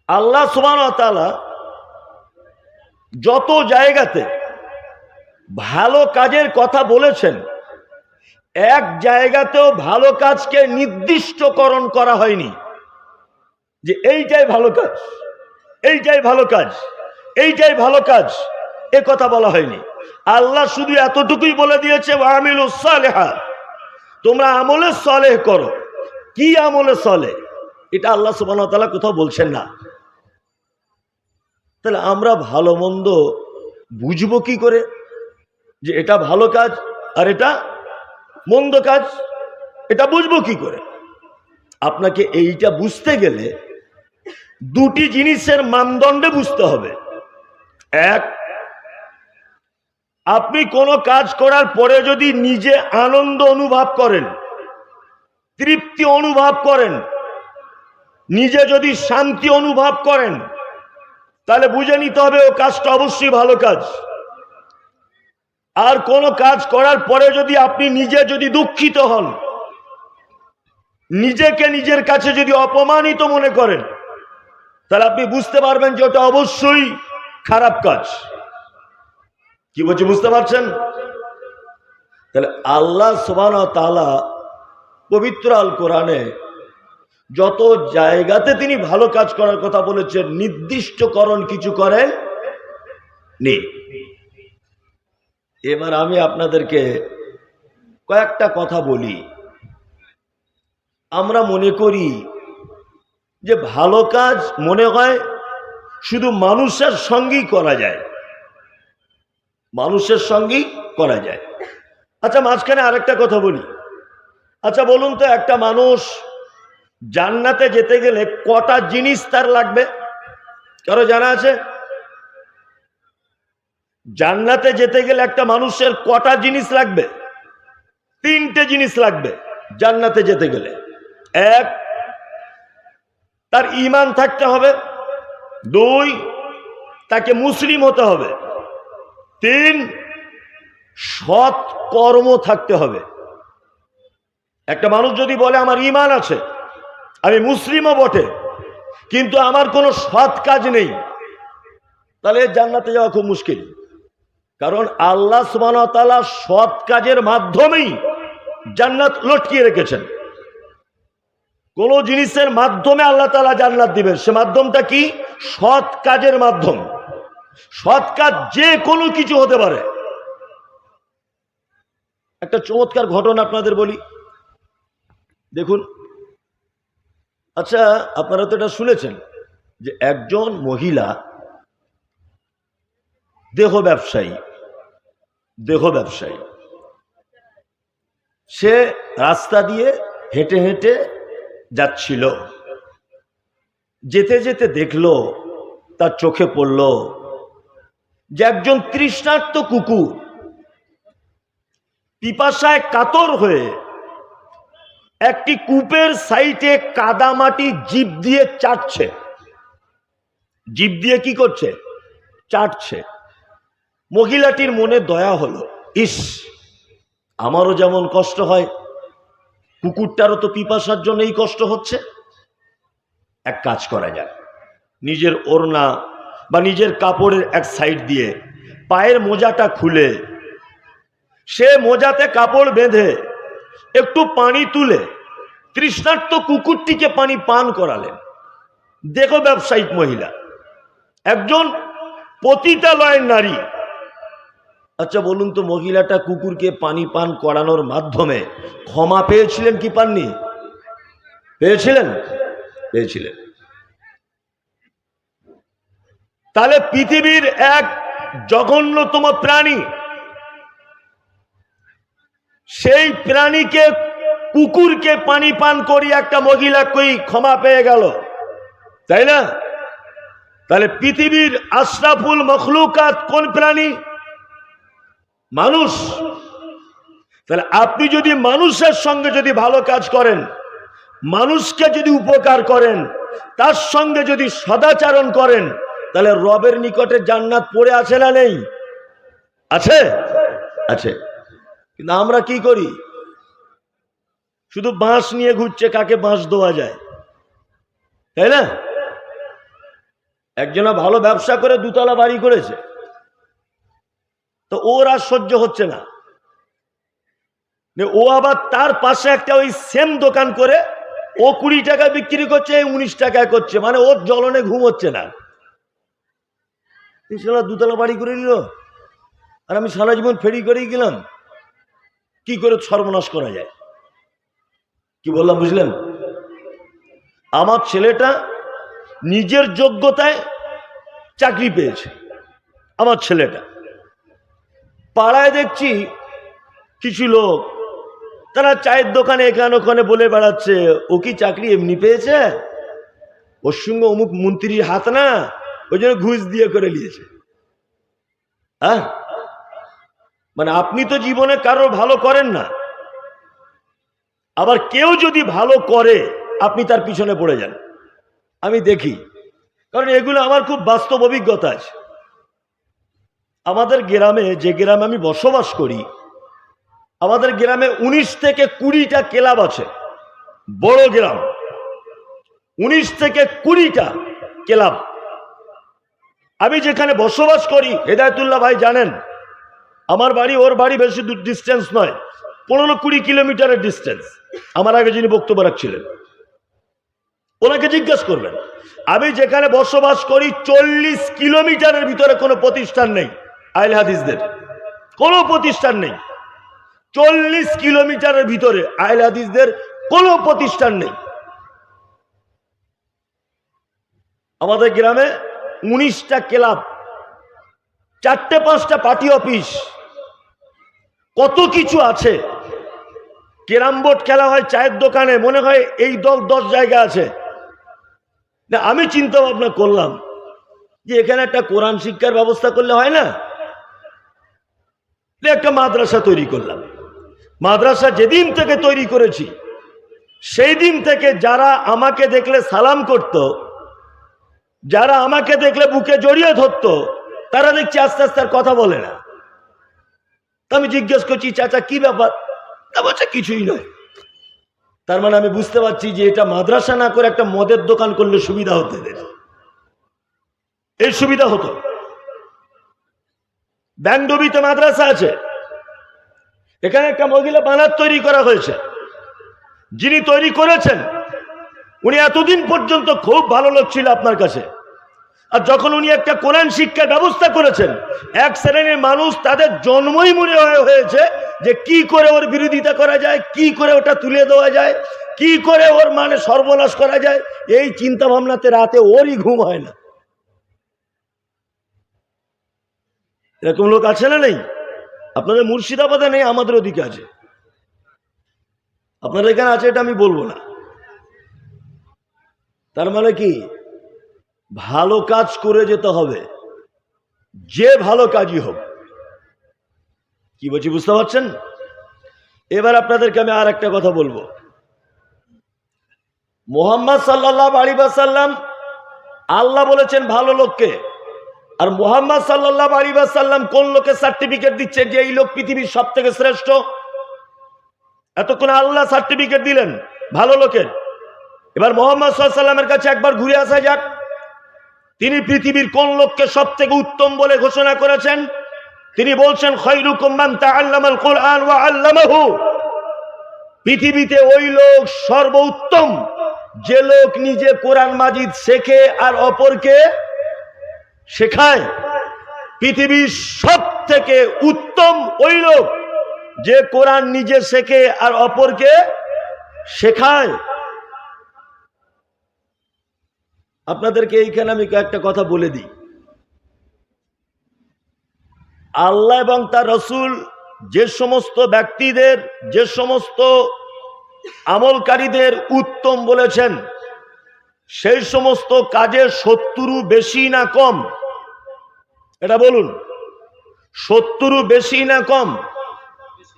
আল্লাহ সুবহানাহু ওয়া তাআলা যত জায়গাতে ভালো কাজের কথা বলেছেন, এক জায়গাতেও ভালো কাজকে নির্দিষ্টকরণ করা হয়নি যে এইটাই ভালো কাজ, এইটাই ভালো কাজ, এইটাই ভালো কাজ, এ কথা বলা হয়নি। আল্লাহ শুধু এতটুকুই বলে দিয়েছে ওয়ামিলুস সালিহাত, তোমরা আমলে সালেহ করো। কি আমলে সালেহ, এটা আল্লাহ সুবহানাহু ওয়া তাআলা কোথাও বলছেন না। তাহলে আমরা ভালো মন্দ বুঝবো কি করে যে এটা ভালো কাজ আর এটা মন্দ কাজ? এটা বুঝবো কি করে? আপনাকে এইটা বুঝতে গেলে দুটি জিনিসের মানদণ্ডে বুঝতে হবে। এক, আপনি কোনো কাজ করার পরে যদি নিজে আনন্দ অনুভব করেন, তৃপ্তি অনুভব করেন, নিজে যদি শান্তি অনুভব করেন, তাহলে বুঝে নিতে হবে ও কাজটা অবশ্যই ভালো কাজ। আর কোনো কাজ করার পরে যদি আপনি নিজে যদি দুঃখিত হন, নিজেকে নিজের কাছে যদি অপমানিত মনে করেন, তাহলে আপনি বুঝতে পারবেন যে ওটা অবশ্যই খারাপ কাজ। কি বলছি বুঝতে পারছেন? তাহলে আল্লাহ সুবহানাহু ওয়া তাআলা পবিত্র আল কোরআনে যত জায়গাতে তিনি ভালো কাজ করার কথা বলেছেন, নির্দিষ্টকরণ কিছু করেন নেই। এবার আমি আপনাদেরকে কয়েকটা কথা বলি। আমরা মনে করি যে ভালো কাজ মনে হয় শুধু মানুষের সঙ্গেই করা যায়, মানুষের সঙ্গেই করা যায়। আচ্ছা, মাঝখানে আরেকটা কথা বলি। আচ্ছা বলুন তো, একটা মানুষ জান্নাতে যেতে গেলে কটা জিনিস তার লাগবে? কারো জানা আছে? জান্নাতে যেতে গেলে একটা মানুষের কটা জিনিস লাগবে? তিনটে জিনিস লাগবে জান্নাতে যেতে গেলে। এক, তার ঈমান থাকতে হবে। দুই, তাকে মুসলিম হতে হবে। তিন, সৎ কর্ম থাকতে হবে। একটা মানুষ যদি বলে আমার ঈমান আছে, আমি মুসলিমও বটে, কিন্তু আমার কোনো সৎ কাজ নেই, তাহলে জান্নাতে যাওয়া খুব মুশকিল। কারণ আল্লাহ সুবহানাহু ওয়া তাআলা সৎ কাজের মাধ্যমেই জান্নাত লটকিয়ে রেখেছেন। কোন জিনিসের মাধ্যমে আল্লাহ তাআলা জান্নাত দিবেন, সে মাধ্যমটা কি? সৎ কাজের মাধ্যম। সৎ কাজ যে কোনো কিছু হতে পারে। একটা চমৎকার ঘটনা আপনাদের বলি, দেখুন। আচ্ছা, আপনারা তো এটা শুনেছেন যে একজন মহিলা দেহ ব্যবসায়ী, সে রাস্তা দিয়ে হেঁটে হেঁটে যাচ্ছিল। যেতে যেতে দেখলো, তার চোখে পড়ল যে একজন তৃষ্ণার্ত কুকুর পিপাসায় কাতর হয়ে একটি কূপের সাইডে কাদামাটি জিভ দিয়ে চাটছে। জিভ দিয়ে কি করছে? চাটছে। মহিলাটির মনে দয়া হলো, ইস, আমারও যেমন কষ্ট হয়, কুকুরটারও তো পিপাসার জন্য এই কষ্ট হচ্ছে। এক কাজ করা যায়, নিজের ওড়না বা নিজের কাপড়ের এক সাইড দিয়ে পায়ের মোজাটা খুলে সে মোজাতে কাপড় বেঁধে একটু পানি তুলে তৃষ্ণার্ত কুকুরটিকে পানি পান করালেন। দেখো, ব্যবসায়িক মহিলা, একজন পতিতালয়ের নারী। আচ্ছা বলুন তো, মহিলাটা কুকুরকে পানি পান করানোর মাধ্যমে ক্ষমা পেয়েছিলেন কি পাননি? পেয়েছিলেন। তাহলে পৃথিবীর এক জঘন্যতম প্রাণী, সেই প্রাণীকে, কুকুরকে পানি পান করি একটা মহিলা কই ক্ষমা পেয়ে গেল, তাই না? তাহলে পৃথিবীর আশরাফুল মখলুকাত কোন প্রাণী? মানুষ। তাহলে আপনি যদি মানুষের সঙ্গে যদি ভালো কাজ করেন, মানুষকে যদি উপকার করেন, তার সঙ্গে যদি সদাচরণ করেন, তাহলে রবের নিকটে জান্নাত পড়ে আছে না নেই? আছে, আছে। কিন্তু আমরা কি করি? শুধু বাঁশ নিয়ে ঘুরছে, কাকে বাঁশ দেওয়া যায়, তাই না? একজনা ভালো ব্যবসা করে দুতলা বাড়ি করেছে, তো ওর আর সহ্য হচ্ছে না, ও আবার তার পাশে একটা ওই সেম দোকান করে ও 20 টাকা বিক্রি করছে, 19 টাকায় করছে, মানে ওর জ্বলনে ঘুম হচ্ছে না। দুতলা বাড়ি করে নিল আর আমি সারা জীবন ফেরি করেই গেলাম। কি করে সর্বনাশ করা যায়? কি বললাম বুঝলেন? আমার ছেলেটা নিজের যোগ্যতায় চাকরি পেয়েছে। আমার ছেলেটা পাড়ায় দেখছি কিছু লোক তারা চায়ের দোকানে এখানে ওখানে বলে বেড়াচ্ছে, ও কি চাকরি এমনি পেয়েছে, ওর সঙ্গে অমুক মন্ত্রীর হাত না, ওই জন্য ঘুষ দিয়ে করে নিয়েছে। হ্যাঁ, মানে আপনি তো জীবনে কারোর ভালো করেন না, আবার কেউ যদি ভালো করে আপনি তার পিছনে পড়ে যান। আমি দেখি, কারণ এগুলো আমার খুব বাস্তব অভিজ্ঞতা আছে। আমাদের গ্রামে, যে গ্রামে আমি বসবাস করি, আমাদের গ্রামে 19 থেকে 20টা ক্লাব আছে। বড় গ্রাম, 19 থেকে 20টা ক্লাব। আমি যেখানে বসবাস করি, হেদায়েতুল্লাহ ভাই জানেন, আমার বাড়ি ওর বাড়ি বেশি দূর ডিস্টেন্স নয়, 15-20 কিলোমিটারের ডিস্টেন্স। আমার আগে যিনি বক্তব্য রাখছিলেন ওনাকে জিজ্ঞেস করবেন। আমি যেখানে বসবাস করি 40 কিলোমিটারের ভিতরে কোনো প্রতিষ্ঠান নেই, আহলে হাদিসদের কোনো প্রতিষ্ঠান নেই। 40 কিলোমিটারের ভিতরে আহলে হাদিসদের কোনো প্রতিষ্ঠান নেই। আমাদের গ্রামে 19টা ক্লাব, 4-5টা পার্টি অফিস, কত কিছু আছে। ক্যারাম বোর্ড খেলা হয় চায়ের দোকানে, মনে হয় এই 10 জায়গা আছে না। আমি চিন্তা ভাবনা করলাম যে এখানে একটা কোরআন শিক্ষার ব্যবস্থা করলে হয় না, একটা মাদ্রাসা তৈরি করলাম। মাদ্রাসা যেদিন থেকে তৈরি করেছি সেই দিন থেকে যারা আমাকে দেখলে সালাম করত, যারা আমাকে দেখলে বুকে জড়িয়ে ধরত, তারা দেখছি আস্তে আস্তে আর কথা বলে না। আমি জিজ্ঞেস করছি, চাচা কি ব্যাপার? তা বলছে কিছুই নয়। তার মানে আমি বুঝতে পারছি যে এটা মাদ্রাসা না করে একটা মদের দোকান করলে সুবিধা হতো, এই সুবিধা হতো। ব্যাংডবিতে মাদ্রাসা আছে, এখানে একটা মহিলা বানাত তৈরি করা হয়েছে। যিনি তৈরি করেছেন উনি এতদিন পর্যন্ত খুব ভালো লোক ছিল আপনার কাছে, আর যখন উনি একটা কোরআন শিক্ষার ব্যবস্থা করেছেন, এক শ্রেণীর মানুষ তাদের জন্মই মনে হয়েছে যে কি করে ওর বিরোধিতা করা যায়, কি করে ওটা তুলে দেওয়া যায়, কি করে ওর মানে সর্বনাশ করা যায়। এই চিন্তা ভাবনাতে রাতে ওরই ঘুম হয় না। এরকম লোক আছে না নেই? আপনাদের মুর্শিদাবাদে নেই, আমাদের ওদিকে আছে। আপনাদের এখানে আছে এটা আমি বলবো না। তার মানে কি, ভালো কাজ করে যেতে হবে, যে ভালো কাজই হোক। কি বলছি বুঝতে পারছেন? এবার আপনাদেরকে আমি আর একটা কথা বলবো। মুহাম্মদ সাল্লাল্লাহু আলাইহি ওয়াসাল্লাম, আল্লাহ বলেছেন ভালো লোককে, আর মুহাম্মদ সাল্লাল্লাহু আলাইহি ওয়াসাল্লাম কোন লোকে সার্টিফিকেট দিচ্ছেন যে এই লোক পৃথিবীর সব থেকে শ্রেষ্ঠ? এতক্ষণ আল্লাহ সার্টিফিকেট দিলেন ভালো লোকের। এবার মুহাম্মদ সাল্লাল্লাহু আলাইহি ওয়াসাল্লামের কাছে একবার ঘুরে আসা যাক। তিনি পৃথিবীর কোন লোককে সব থেকে উত্তম বলে ঘোষণা করেছেন? তিনি বলছেন, খায়রুকুম মান তাআল্লামাল কুরআন ওয়া আল্লামাহু। পৃথিবীতে ওই লোক সর্বোত্তম যে লোক নিজে কোরআন মাজিদ শেখে আর অপরকে শেখায়। পৃথিবীর সব থেকে উত্তম ওই লোক যে কোরআন নিজে শেখে আর অপরকে শেখায়। আপনাদেরকে এইখানে আমি কয়েকটা কথা বলে দিই। আল্লাহ এবং তার রাসূল যে সমস্ত ব্যক্তিদের, যে সমস্ত আমলকারীদের উত্তম বলেছেন, সেই সমস্ত কাজে 70 বেশি না কম? এটা বলুন, 70 বেশি না কম?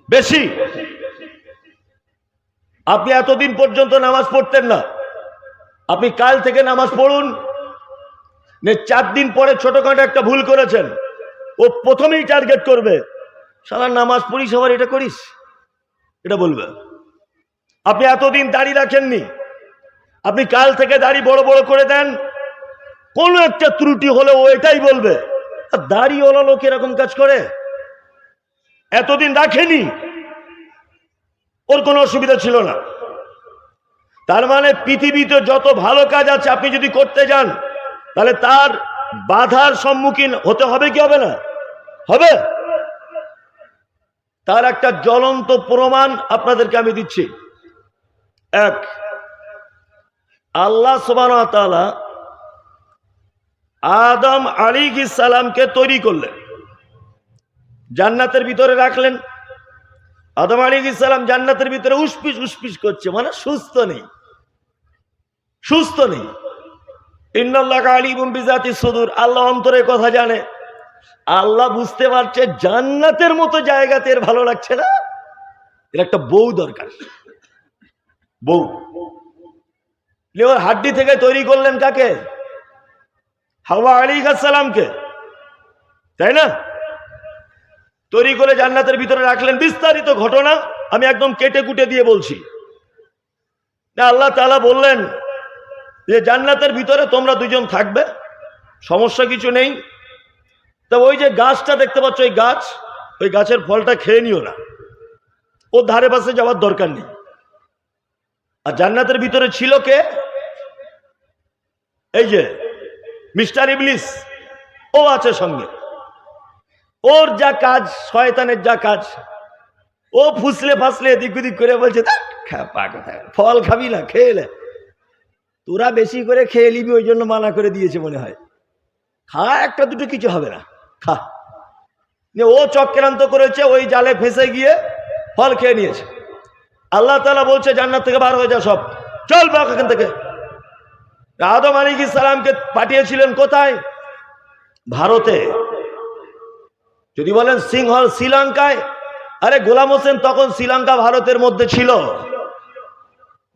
বেশি। আপনি এতদিন পর্যন্ত নামাজ পড়তেন না, আপনি কাল থেকে নামাজ পড়ুন। 4 দিন পরে ছোটখাটো একটা ভুল করেছেন, ও প্রথমেই টার্গেট করবে, শালা নামাজ পড়িস আবার এটা করিস, এটা বলবে। আপনি এতদিন দাড়ি রাখেননি, আপনি কাল থেকে দাড়ি বড় বড় করে দেন, কোনো একটা ত্রুটি হলে ও এটাই বলবে। আর দাড়িওয়ালা লোক এরকম কাজ করে? এতদিন রাখেনি, ওর কোনো অসুবিধা ছিল না। তার মানে পৃথিবীতে যত ভালো কাজ আছে আপনি যদি করতে যান তাহলে তার বাধার সম্মুখীন হতে হবে কি হবে না? হবে। তার একটা জ্বলন্ত প্রমাণ আপনাদেরকে আমি দিচ্ছি। এক, আল্লাহ সুবহানাহু ওয়া তাআলা আদম আলাইহিস সালামকে তৈরি করলেন, জান্নাতের ভিতরে রাখলেন। আদম আলাইহিস সালাম জান্নাতের ভিতরে উসপিস উসপিস করছে, মানে সুস্থ নেই, সুস্থ নেই। ইন্নাল্লাহা আলিমুম বিযাতিস সুদূর, আল্লাহ অন্তরের কথা জানে। আল্লাহ বুঝতে পারছে জান্নাতের মতো জায়গাতে এর ভালো লাগছে না, এর একটা বউ দরকার। বউ ওর হাড্ডি থেকে তৈরি করলেন কাকে? হাওয়া আলাইহিস সালামকে, তাই না? তৈরি করে জান্নাতের ভিতরে রাখলেন। বিস্তারিত ঘটনা আমি একদম কেটে কুটে দিয়ে বলছি। আল্লাহ তাআলা বললেন যে জান্নাতের ভিতরে তোমরা দুজন থাকবে, সমস্যা কিছু নেই। তা ওই যে গাছটা দেখতে পাচ্ছ, ওই গাছের ফলটা খেয়ে নিও না, ওর ধারে পাশে যাওয়ার দরকার নেই। আর জান্নাতের ভিতরে ছিল কে? এই যে মিস্টার ইবলিস, ও আছে সঙ্গে। ওর যা কাজ, শয়তানের যা কাজ, ও ফুসলে ফাসলে এদিক ওদিক করে বলছে ফল খাবি না, খেয়ে নে, তোরা বেশি করে খেয়ে নিবি, ওই জন্য মানা করে দিয়েছে মনে হয়। খা, একটা দুটো কিছু হবে না, খা। ও চক্রান্ত করেছে, ওই জালে ফেঁসে গিয়ে ফল খেয়ে নিয়েছে। আল্লাহ তাআলা বলছে জান্নাত থেকে বার হয়ে যা, সব চল বাক এখান থেকে। আদম আলাইহিস সালামকে পাঠিয়েছিলেন কোথায়? ভারতে। যদি বলেন সিংহল শ্রীলঙ্কায়, আরে গোলাম হোসেন তখন শ্রীলঙ্কা ভারতের মধ্যে ছিল।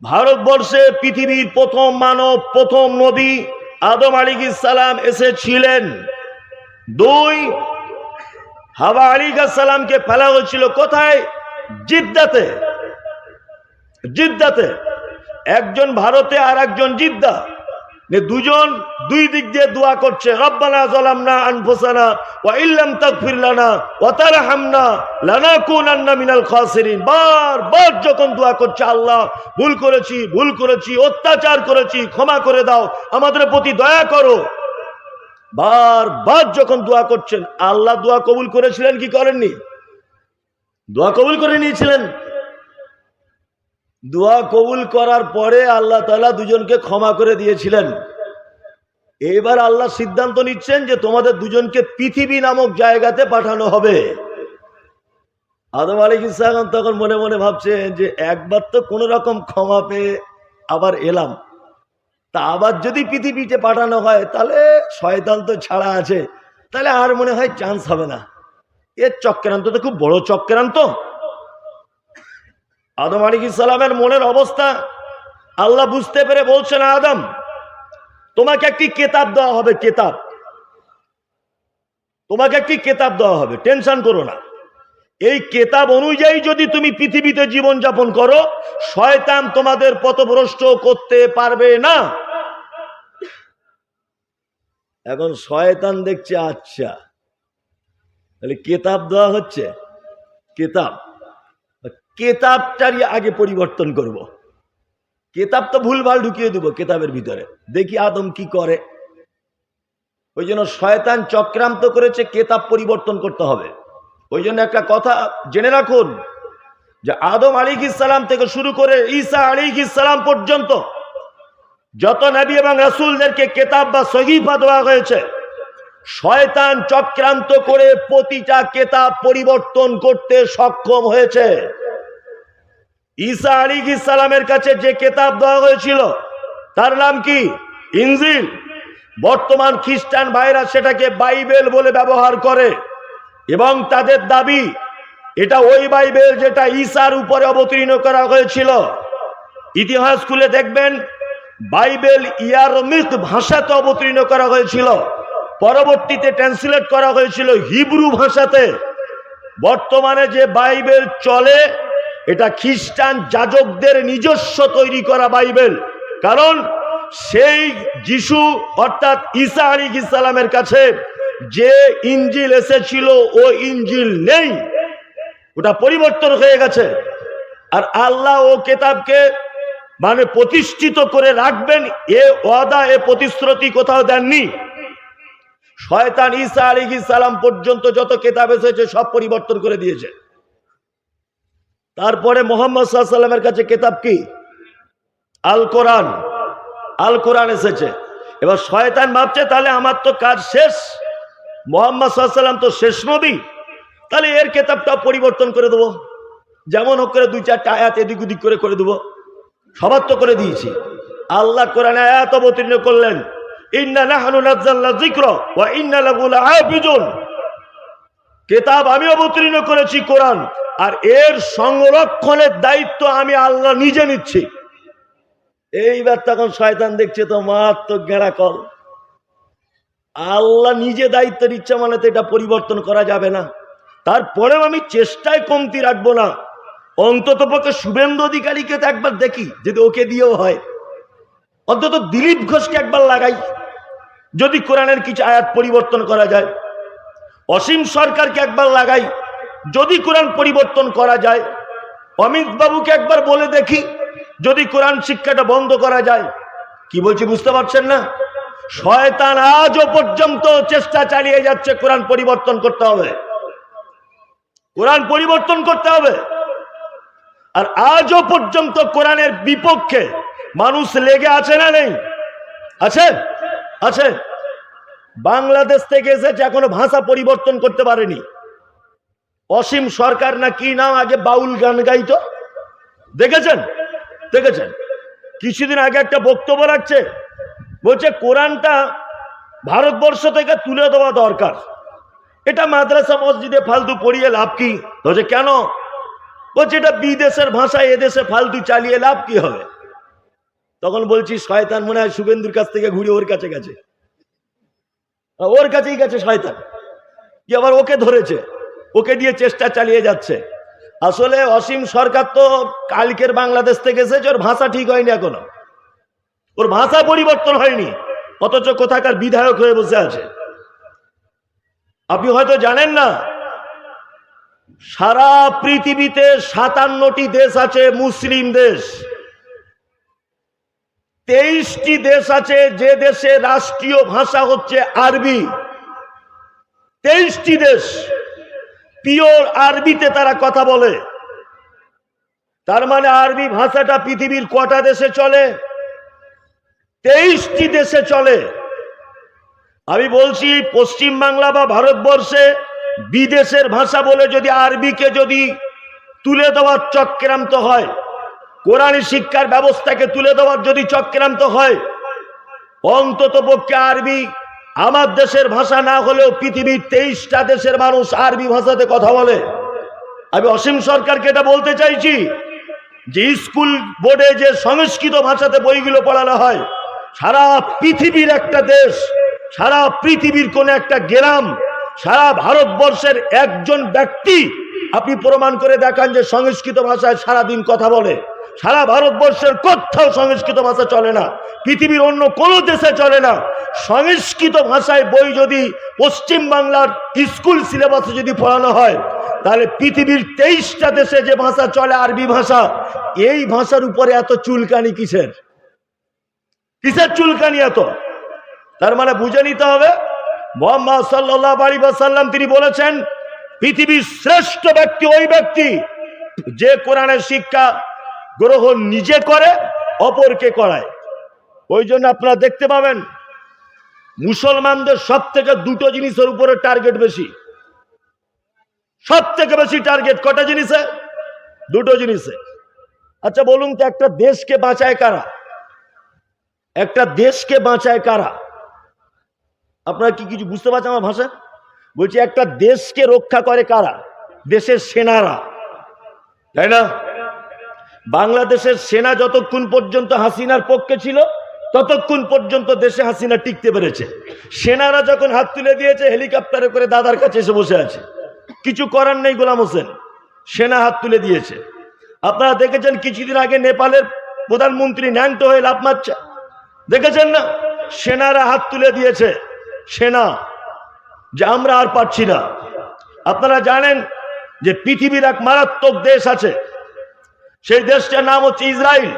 ভারতবর্ষে পৃথিবীর প্রথম মানব, প্রথম নবী আদম আলাইহিস সালাম এসেছিলেন। দুই, হাওয়া আলাইহিস সালামকে ফেলা হয়েছিল কোথায়? জিদ্দাতে। জিদ্দাতে, একজন ভারতে আর একজন জিদ্দা। দুজন দুই দিক দিয়ে দোয়া করছে, রব্বানা যালামনা আনফুসানা ওয়া ইল্লাম তাগফির লানা ওয়া তারহামনা লানাকুনান্না মিনাল খাসিরিন। বারবার যখন দোয়া করছে, আল্লাহ ভুল করেছি, অত্যাচার করেছি, ক্ষমা করে দাও, আমাদের প্রতি দয়া করো। বারবার যখন দোয়া করছেন, আল্লাহ দোয়া কবুল করেছিলেন কি করেননি? দোয়া কবুল করে নিয়েছিলেন। দোয়া কবুল করার পরে আল্লাহ তাআলা দুজনকে ক্ষমা করে দিয়েছিলেন। এবার আল্লাহ সিদ্ধান্ত নিচ্ছেন যে তোমাদের দুজনকে পৃথিবী নামক জায়গাতে পাঠানো হবে। আদম আলাইহিস সালাম তখন মনে মনে ভাবছেন যে একবার তো কোনো রকম ক্ষমা পেয়ে আবার এলাম, তা আবার যদি পৃথিবীতে পাঠানো হয় তাহলে শয়তান তো ছাড়া আছে, তাহলে আর মনে হয় চান্স হবে না। এর চক্রান্ত তো খুব বড় চক্রান্ত। আদম আলাইহিস সালামের মনের অবস্থা আল্লাহ বুঝতে পেরে বলছেন, আদম তোমাকে একটি কিতাব দেওয়া হবে, কিতাব, তোমাকে একটি কিতাব দেওয়া হবে, টেনশন করো না। এই কিতাব অনুযায়ী যদি তুমি পৃথিবীতে জীবন যাপন করো, শয়তান তোমাদের পথভ্রষ্ট করতে পারবে না। এখন শয়তান দেখছে, আচ্ছা তাহলে কিতাব দেওয়া হচ্ছে, কিতাবটারই আগে পরিবর্তন করব। কিতাব তো ভুলভাল ঢুকিয়ে দেবো কিতাবের ভিতরে, দেখি আদম কি করে। ওই জন্য শয়তান চক্রান্ত করেছে, কিতাব পরিবর্তন করতে হবে। ওই জন্য একটা কথা জেনে রাখুন যে আদম আলাইহিস সালাম থেকে শুরু করে ঈসা আলাইহিস সালাম পর্যন্ত যত নবী এবং রাসূলদেরকে কিতাব বা সহিফা দেওয়া হয়েছে, শয়তান চক্রান্ত করে প্রতিটা কিতাব পরিবর্তন করতে সক্ষম হয়েছে। ঈসা আলাইহিস সালামের কাছে যে কিতাব দেওয়া হয়েছিল তার নাম কি? ইনজিল। বর্তমান খ্রিস্টান ভাইরা সেটাকে বাইবেল বলে ব্যবহার করে এবং তাদের দাবি এটা ওই বাইবেল যেটা ঈসার উপরে অবতীর্ণ করা হয়েছিল। ইতিহাস খুলে দেখবেন বাইবেল ইয়ারমিক ভাষাতে অবতীর্ণ করা হয়েছিল, পরবর্তীতে ট্রান্সলেট করা হয়েছিল হিব্রু ভাষাতে। বর্তমানে যে বাইবেল চলে এটা খ্রিস্টান যাজকদের নিজস্ব তৈরি করা বাইবেল, কারণ সেই যিশু অর্থাৎ ঈসা আলাইহিস সালামের কাছে যে ইঞ্জিল এসেছিল ও ইঞ্জিল নেই, ওটা পরিবর্তন হয়ে গেছে। আর আল্লাহ ও কিতাবকে মানে প্রতিষ্ঠিত করে রাখবেন এ ওয়াদা, এ প্রতিশ্রুতি কোথাও দেননি। শয়তান ঈসা আলাইহিস সালাম পর্যন্ত যত কিতাব এসেছে সব পরিবর্তন করে দিয়েছে। তারপরে মুহাম্মদ সাল্লাল্লাহু আলাইহি ওয়াসাল্লামের কাছে কিতাব কি? আল কোরআন। আল কোরআন এসেছে। এবার শয়তান ভাবছে তাহলে আমার তো কাজ শেষ, মুহাম্মদ সাল্লাল্লাহু আলাইহি ওয়াসাল্লাম তো শেষ নবী, তাহলে এর কিতাবটা পরিবর্তন করে দেবো, যেমন হোক করে 2-4টা আয়াত এদিক ওদিক করে দেবো। সবার তো করে দিয়েছি। আল্লাহ কোরআনে আয়াত অবতীর্ণ করলেন, ইন্না নাহনু নাযালনা যিকরা ওয়া ইন্না লাহু লাহাফিজুন। কিতাব আমি অবতীর্ণ করেছি কোরআন, আর এর সংরক্ষণের দায়িত্ব আমি আল্লাহ নিজে নিচ্ছি। এইবার তখন শয়তান দেখছে তো মারাত্মক গেঁড়া কল, আল্লাহ নিজে দায়িত্ব নিচ্ছে মানে তো এটা পরিবর্তন করা যাবে না। তারপরেও আমি চেষ্টায় কমতি রাখবো না, অন্তত পক্ষে শুভেন্দু অধিকারীকে তো একবার দেখি, যদি ওকে দিয়েও হয়, অন্তত দিলীপ ঘোষকে একবার লাগাই, যদি কোরআনের কিছু আয়াত পরিবর্তন করা যায়। অসীম সরকারকে একবার লাগাই, যদি কোরআন পরিবর্তন করা যায়। অমিত বাবুকে একবার বলে দেখি, যদি কোরআন শিক্ষাটা বন্ধ করা যায়। কি বলছি বুঝতে পারছেন না? শয়তান আজও পর্যন্ত চেষ্টা চালিয়ে যাচ্ছে কোরআন পরিবর্তন করতে হবে, কোরআন পরিবর্তন করতে হবে। আর আজও পর্যন্ত কোরআনের বিপক্ষে মানুষ লেগে আছে না নেই? আছে, আছে। বাংলাদেশ থেকে এসেছে, এখনো ভাষা পরিবর্তন করতে পারেনি। অসীম সরকার না কি নাম, আগে বাউল গান গাইতো, দেখেছেন? দেখেছেন? কিছুদিন আগে একটা বক্তব্য রাখছে, বলছে কোরআনটা ভারতবর্ষ থেকে তুলে দেওয়া দরকার, এটা মাদ্রাসা মসজিদে ফালতু পড়িয়ে লাভ কি? বলছে কেন? বলছে এটা বিদেশের ভাষা, এদেশে ফালতু চালিয়ে লাভ কি হবে? তখন বলছি শয়তান মনে হয় শুভেন্দুর কাছ থেকে ঘুরে ওর কাছে গেছে, ওর কাছেই গেছে শয়তান, কি আবার ওকে ধরেছে, ওকে দিয়ে চেষ্টা চালিয়ে যাচ্ছে। আসলে অসীম সরকার তো কালকের বাংলাদেশ থেকে এসেছে, ওর ভাষা ঠিক হয়নি এখনো, ওর ভাষা পরিবর্তন হয়নি, অথচ কোথাকার বিধায়ক হয়ে বসে আছে। আপনি হয়তো জানেন না, সারা পৃথিবীতে 57টি দেশ আছে মুসলিম দেশ, 23টি দেশ আছে যে দেশে রাষ্ট্রীয় ভাষা হচ্ছে আরবি। 23টি দেশ পিওর আরবিতে তারা কথা বলে। তার মানে আরবি ভাষাটা পৃথিবীর কটা দেশে চলে? 23টি দেশে চলে। আমি বলছি পশ্চিম বাংলা বা ভারতবর্ষে বিদেশের ভাষা বলে যদি আরবিকে যদি তুলে দেওয়ার চক্রান্ত হয়, কোরআনী শিক্ষার ব্যবস্থাকে তুলে দেওয়ার যদি চক্রান্ত হয়, অন্তত পক্ষে আরবি আমার দেশের ভাষা না হলেও পৃথিবীর 23টা দেশের মানুষ আরবি ভাষাতে কথা বলে। আমি অসীম সরকারকে এটা বলতে চাইছি যে স্কুল বোর্ডে যে সংস্কৃত ভাষাতে বইগুলো পড়ানো হয়, সারা পৃথিবীর একটা দেশ, সারা পৃথিবীর কোন একটা গ্রাম, সারা ভারতবর্ষের একজন ব্যক্তি আপনি প্রমাণ করে দেখান যে সংস্কৃত ভাষায় সারাদিন কথা বলে। সারা ভারতবর্ষের কোথাও সংস্কৃত ভাষা চলে না, পৃথিবীর অন্য কোনো দেশে চলে না। সংস্কৃত ভাষায় বই যদি পশ্চিম বাংলার স্কুল সিলেবাসে যদি পড়ানো হয়, তাহলে পৃথিবীর 23টা দেশে যে ভাষা চলে আরবি ভাষা, এই ভাষার উপরে এত চুলকানি কিসের? কিসের চুলকানি এত? তার মানে বুঝে নিতে হবে মুহাম্মদ সাল্লাল্লাহু আলাইহি ওয়াসাল্লাম তিনি বলেছেন পৃথিবীর শ্রেষ্ঠ ব্যক্তি ওই ব্যক্তি যে কোরআনের শিক্ষা গ্রহণ নিজে করে অপরকে করায়। ওই জন্য আপনারা দেখতে পাবেন মুসলমানদের সব থেকে দুটো জিনিসের উপরে টার্গেট বেশি, সব থেকে বেশি টার্গেট কটা জিনিসে? দুটো জিনিসে। আচ্ছা বলুন তো, একটা দেশকে বাঁচায় কারা? একটা দেশকে বাঁচায় কারা? আপনারা কি কিছু বুঝতে পারছেন আমার ভাষা? বলছি একটা দেশকে রক্ষা করে কারা? দেশের সেনারা, তাই না? বাংলাদেশের সেনা যতক্ষণ পর্যন্ত হাসিনার পক্ষে ছিল ততক্ষণ পর্যন্ত দেশে হাসিনা টিকতে পেরেছে। সেনারা যখন হাত তুলে দিয়েছে, হেলিকপ্টারে করে দাদার কাছে এসে বসে আছে, কিছু করার নেই গোলাম হোসেন, সেনা হাত তুলে দিয়েছে। আপনারা দেখেছেন কিছুদিন আগে নেপালের প্রধানমন্ত্রী ন্যাংটো হয়ে লাফ মারছে, দেখেছেন না, সেনারা হাত তুলে দিয়েছে, সেনা, যে আমরা আর পারছি না। আপনারা জানেন যে পৃথিবীর এক মারাত্মক দেশ আছে, সেই দেশটার নাম হচ্ছে ইসরায়েল।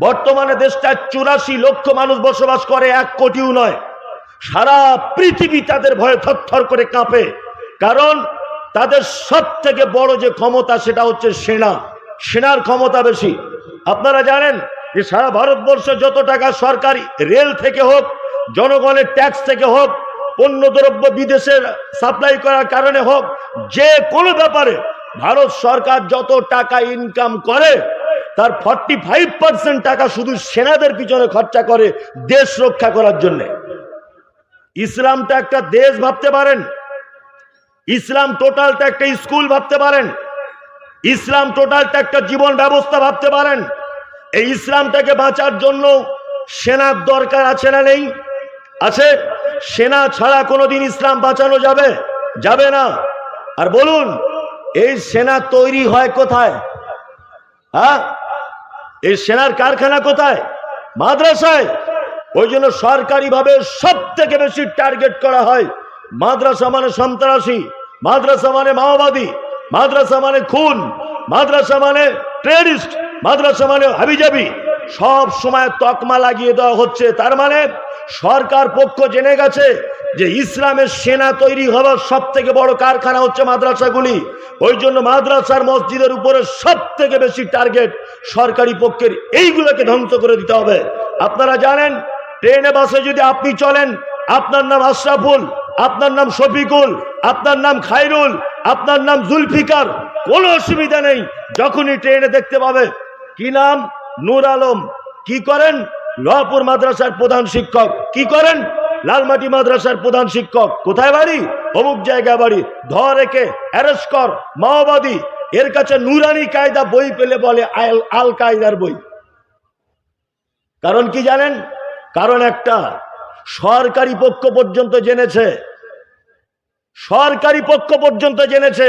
বর্তমানে দেশটা 84 লক্ষ মানুষ বসবাস করে, 1 কোটিও নয়। সারা পৃথিবী তাদের ভয়ে থরথর করে কাঁপে, কারণ তাদের সব থেকে বড় যে ক্ষমতা সেটা হচ্ছে সেনা, সেনার ক্ষমতা বেশি। আপনারা জানেন যে সারা ভারতবর্ষ যত টাকা সরকারি রেল থেকে হোক, জনগণের ট্যাক্স থেকে হোক, পণ্যদ্রব্য বিদেশে সাপ্লাই করার কারণে হোক, যে কোনো ব্যাপারে ভারত সরকার যত টাকা ইনকাম করে তার 45% টাকা শুধু সেনাদের পিছনে খরচা করে দেশ রক্ষা করার জন্য। ইসলামটা একটা দেশ ভাবতে পারেন, ইসলাম টোটালটা একটা স্কুল ভাবতে পারেন, ইসলাম টোটালটা একটা জীবন ব্যবস্থা ভাবতে পারেন। এই ইসলামটাকে বাঁচার জন্য সেনার দরকার আছে না নেই? আছে। সেনা ছাড়া কোনোদিন ইসলাম বাঁচানো যাবে? যাবে না। আর বলুন, এই সেনা তৈরি হয় কোথায়? হ্যাঁ, এই সেনার কারখানা কোথায়? মাদ্রাসায়। ওই জন্য সরকারিভাবে সব থেকে বেশি টার্গেট করা হয়। মাদ্রাসা মানে সন্ত্রাসী, মাদ্রাসা মানে মাওবাদী, মাদ্রাসা মানে খুন, মাদ্রাসা মানে টেররিস্ট, মাদ্রাসা মানে হাবিজাবি, সব সময় তকমা লাগিয়ে দেওয়া হচ্ছে। তার মানে সরকার পক্ষ জেনে গেছে যে ইসলামের সেনা তৈরি হওয়ার সব থেকে বড় কারখানা হচ্ছে মাদ্রাসাগুলি। ওই জন্য মাদ্রাসার মসজিদের উপরে সব থেকে বেশি টার্গেট সরকারি পক্ষের, এইগুলোকে ধ্বংস করে দিতে হবে। আপনারা জানেন, ট্রেনে বাসে যদি আপনি চলেন, আপনার নাম আশরাফুল, আপনার নাম শফিকুল, আপনার নাম খায়রুল, আপনার নাম জুলফিকার, কোনো অসুবিধা নেই। যখনই ট্রেনে দেখতে পাবে কি নাম, নূর আলম, কি করেন, লপুর মাদ্রাসার প্রধান শিক্ষক, কি করেন, লালমাটি মাদ্রাসার প্রধান শিক্ষক, কোথায় বাড়ি, অমুক জায়গায় বাড়ি, ধর একে, অ্যারেস্ট কর, মাওবাদী। এর কাছে নুরানি কায়দা বই পেলে বলে আল কায়দার বই। কারণ কি জানেন? কারণ একটা, সরকারি পক্ষ পর্যন্ত জেনেছে, সরকারি পক্ষ পর্যন্ত জেনেছে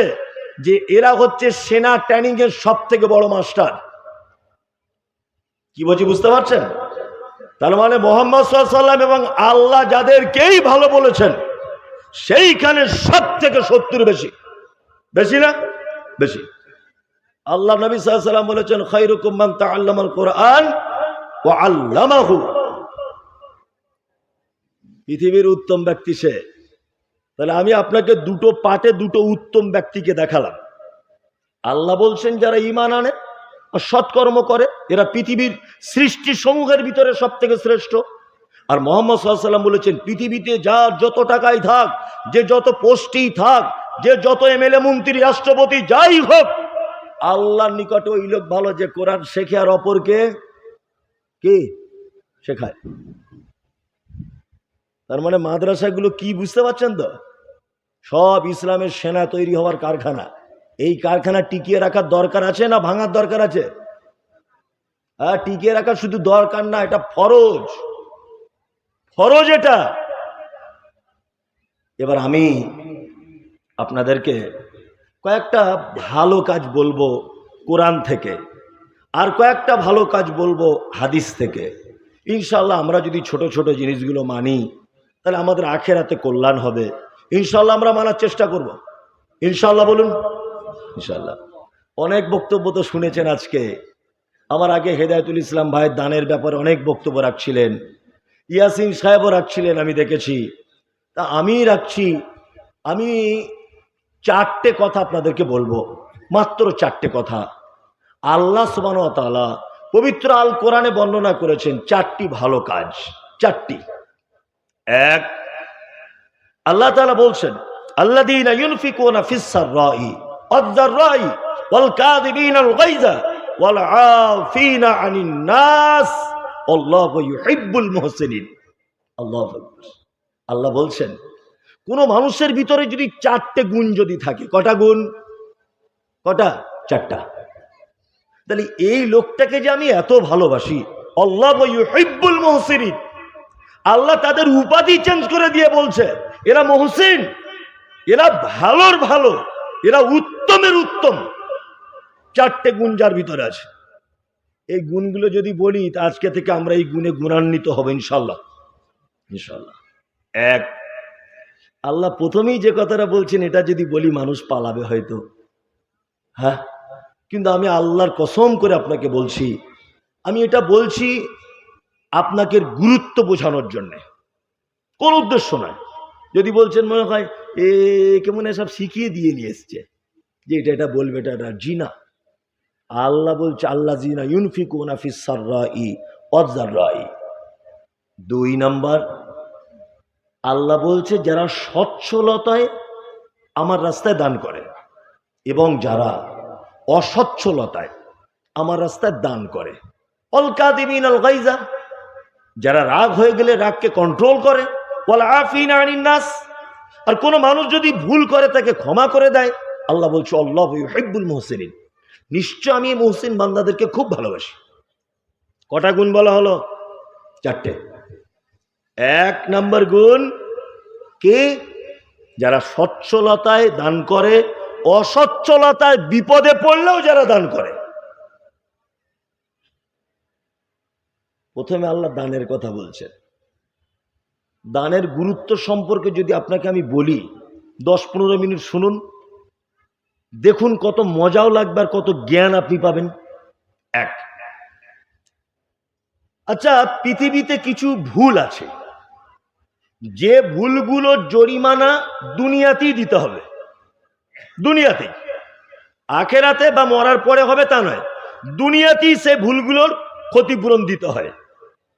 যে এরা হচ্ছে সেনা ট্রেনিং এর সব থেকে বড় মাস্টার। কি বলছি বুঝতে পারছেন? তার মানে মুহাম্মদ সাল্লাল্লাহু আলাইহি ওয়াসাল্লাম এবং আল্লাহ যাদেরকেই ভালো বলেছেন সেইখানে সব থেকে শত্রু বেশি। বেশি না? বেশি। আল্লাহ নবী সাল্লাল্লাহু আলাইহি ওয়াসাল্লাম বলেছেন, খায়রুকুম মান তাআল্লামাল কুরআন ওয়া আল্লামাহু। পৃথিবীর উত্তম ব্যক্তি সে। তাহলে আমি আপনাকে দুটো পাটে দুটো উত্তম ব্যক্তিকে দেখালাম। আল্লাহ বলছেন যারা ঈমান আনে আর সৎকর্ম করে এরা পৃথিবীর সৃষ্টি সমূহের ভিতরে সব থেকে শ্রেষ্ঠ। আর মুহাম্মদ সাল্লাল্লাহু আলাইহি ওয়াসাল্লাম বলেছেন পৃথিবীতে যার যত টাকাই থাক, যে যত পোস্টেই থাক, যে যত এমএলএ মন্ত্রী রাষ্ট্রপতি যাই হোক, আল্লাহর নিকটে ওই লোক ভালো যে কোরআন শেখে আর অপরকে কি শেখায়। তার মানে মাদ্রাসাগুলো কি বুঝতে পারছেন তো? সব ইসলামের সেনা তৈরি হওয়ার কারখানা। এই কারখানা টিকিয়ে রাখার দরকার আছে না ভাঙার দরকার আছে? হ্যাঁ, টিকিয়ে রাখার শুধু দরকার না, এটা ফরজ, ফরজ এটা। এবার আমি আপনাদেরকে কয়েকটা ভালো কাজ বলবো কোরআন থেকে, আর কয়েকটা ভালো কাজ বলবো হাদিস থেকে। ইনশাল্লাহ আমরা যদি ছোট ছোট জিনিসগুলো মানি তাহলে আমাদের আখেরাতে কল্যাণ হবে। ইনশাল্লাহ আমরা মানার চেষ্টা করব। ইনশাল্লাহ বলুন। ইনশাল্লাহ। অনেক বক্তব্য তো শুনেছেন আজকে। আমার আগে হেদায়েতুল ইসলাম ভাইয়ের দানের ব্যাপারে অনেক বক্তব্য রাখছিলেন, ইয়াসিন সাহেবও রাখছিলেন, আমি দেখেছি। তা আমি রাখছি, আমি 4টে কথা আপনাদেরকে বলবো, মাত্র 4টে কথা। আল্লাহ সুবহানাহু ওয়া তাআলা পবিত্র আল কোরআনে বর্ণনা করেছেন 4টি ভালো কাজ। 4টি। এক, আল্লাহ তাআলা বলছেন আল্লাযীনা ইউনফিকুনা ফিস সাররাই ওয়াদ-দাররাই ওয়াল কাযিবিনাল গায়যা ওয়াল আফিনা আনিন নাস আল্লাহু ইউহিব্বুল মুহসিনিন। আল্লাহু আকবার। আল্লাহ বলছেন কোন মানুষের ভিতরে যদি 4টে গুণ যদি থাকে, কটা গুণ? কটা? 4টা। তাহলে এই লোকটাকে যে আমি এত ভালোবাসি, আল্লাহু ইউহিব্বুল মুহসিনিন, আল্লাহ তাদের উপাধি চেঞ্জ করে দিয়ে বলছে এরা মুহসিন, এরা ভালোর ভালো, এরা উত্তমের উত্তম। 4টে গুণ যার ভিতরে আছে। এই গুণগুলো যদি বলি তা আজকে থেকে আমরা এই গুণে গুণান্বিত হব ইনশাল্লাহ। ইনশাল্লাহ। এক, আল্লাহ প্রথমেই যে কথাটা বলছেন এটা যদি বলি মানুষ পালাবে হয়তো, হ্যাঁ, কিন্তু আমি আল্লাহর কসম করে আপনাকে বলছি, আমি এটা বলছি আপনাকে গুরুত্ব বোঝানোর জন্যে, কোন উদ্দেশ্য নয়। যদি বলছেন মনে হয় একে মনে সব শিখিয়ে দিয়ে নিয়ে এসছে যে এটা বলবে, এটা জি না। আল্লাহ বলছে আল্লাহ জিনা ইউনফিকুনা ফিস সাররাই ওয়াজ যাররাই। 2 নাম্বার, আল্লাহ বলছে যারা সচ্ছলতায় আমার রাস্তায় দান করে এবং যারা অসচ্ছলতায় আমার রাস্তায় দান করে। অল কাযিমিনাল গায়জা, যারা রাগ হয়ে গেলে রাগকে কন্ট্রোল করে। ওয়াল আফিনা আনিন নাস, আর কোন মানুষ যদি ভুল করে তাকে ক্ষমা করে দেয়। আল্লাহ বলছে আল্লাহু ইউহিব্বুল মুহসিনিন, নিশ্চয় আমি মুহসিন বান্দাদেরকে খুব ভালোবাসি। কটা গুণ বলা হলো? 4টে। 1 নাম্বার গুণ কে? যারা সচ্ছলতায় দান করে, অসচ্ছলতায় বিপদে পড়লেও যারা দান করে। প্রথমে আল্লাহ দানের কথা বলছেন। দানের গুরুত্ব সম্পর্কে যদি আপনাকে আমি বলি, 10-15 মিনিট শুনুন, দেখুন কত মজাও লাগবে আর কত জ্ঞান আপনি পাবেন। 1, আচ্ছা, পৃথিবীতে কিছু ভুল আছে, যে ভুলগুলো জরিমানা দুনিয়াতেই দিতে হবে, দুনিয়াতেই। আখেরাতে বা মরার পরে হবে তা নয়, দুনিয়াতেই সে ভুলগুলোর ক্ষতিপূরণ দিতে হয়।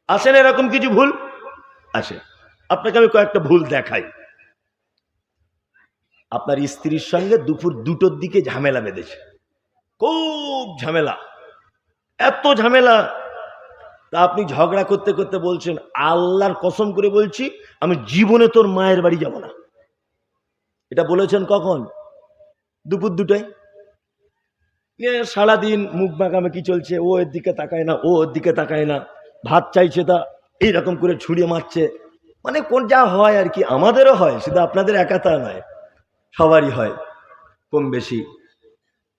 আসেন এরকম কিছু ভুল আছে, আপনাকে আমি কয়েকটা ভুল দেখাই। আপনার স্ত্রীর সঙ্গে দুপুর 2টোর দিকে ঝামেলা বেঁধেছে, খুব ঝামেলা, এত ঝামেলা, তা আপনি ঝগড়া করতে করতে বলছেন আল্লাহর কসম করে বলছি আমি জীবনে তোর মায়ের বাড়ি যাব না। এটা বলেছেন কখন? দুপুর 2টায়। সারাদিন মুখ বাঁকামাকি চলছে, ও এর দিকে তাকায় না, ও ওর দিকে তাকায় না, ভাত চাইছে তা এইরকম করে ছুঁড়ে মারছে, মানে কোন যা হয় আর কি, আমাদেরও হয়, শুধু আপনাদের একা তা নয়, সবারই হয় কম বেশি।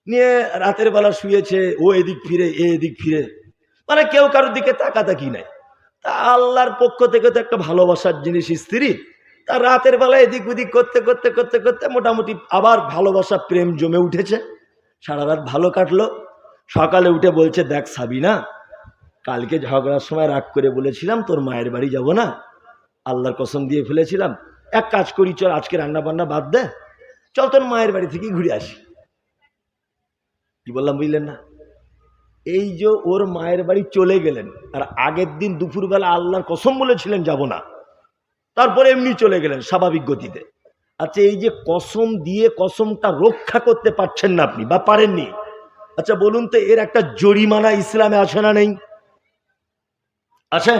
নিয়ে রাতের বেলা শুয়েছে, ও এদিক ফিরে এ এদিক ফিরে, মানে কেউ কারোর দিকে তাকাতাকি নাই। তা আল্লাহর পক্ষ থেকে তো একটা ভালোবাসার জিনিস স্ত্রী, তা রাতের বেলা এদিক ওদিক করতে করতে করতে করতে মোটামুটি আবার ভালোবাসা প্রেম জমে উঠেছে, সারা রাত ভালো কাটলো। সকালে উঠে বলছে দেখ সাবিনা, কালকে ঝগড়ার সময় রাগ করে বলেছিলাম তোর মায়ের বাড়ি যাব না, আল্লাহর কসম দিয়ে ফেলেছিলাম, এক কাজ করি চল আজকে রান্না বান্না বাদ দে, চল তোর মায়ের বাড়ি থেকে ঘুরে আসি। কি বললাম বুঝলেন না? এই যে ওর মায়ের বাড়ি চলে গেলেন, আর আগের দিন দুপুরবেলা আল্লাহর কসম বলেছিলেন যাব না, তারপরে এমনি চলে গেলেন স্বাভাবিক গতিতে। আচ্ছা, এই যে কসম দিয়ে কসমটা রক্ষা করতে পারছেন না আপনি বা পারেননি, আচ্ছা বলুন তো এর একটা জরিমানা ইসলামে আছে না নেই? আছে।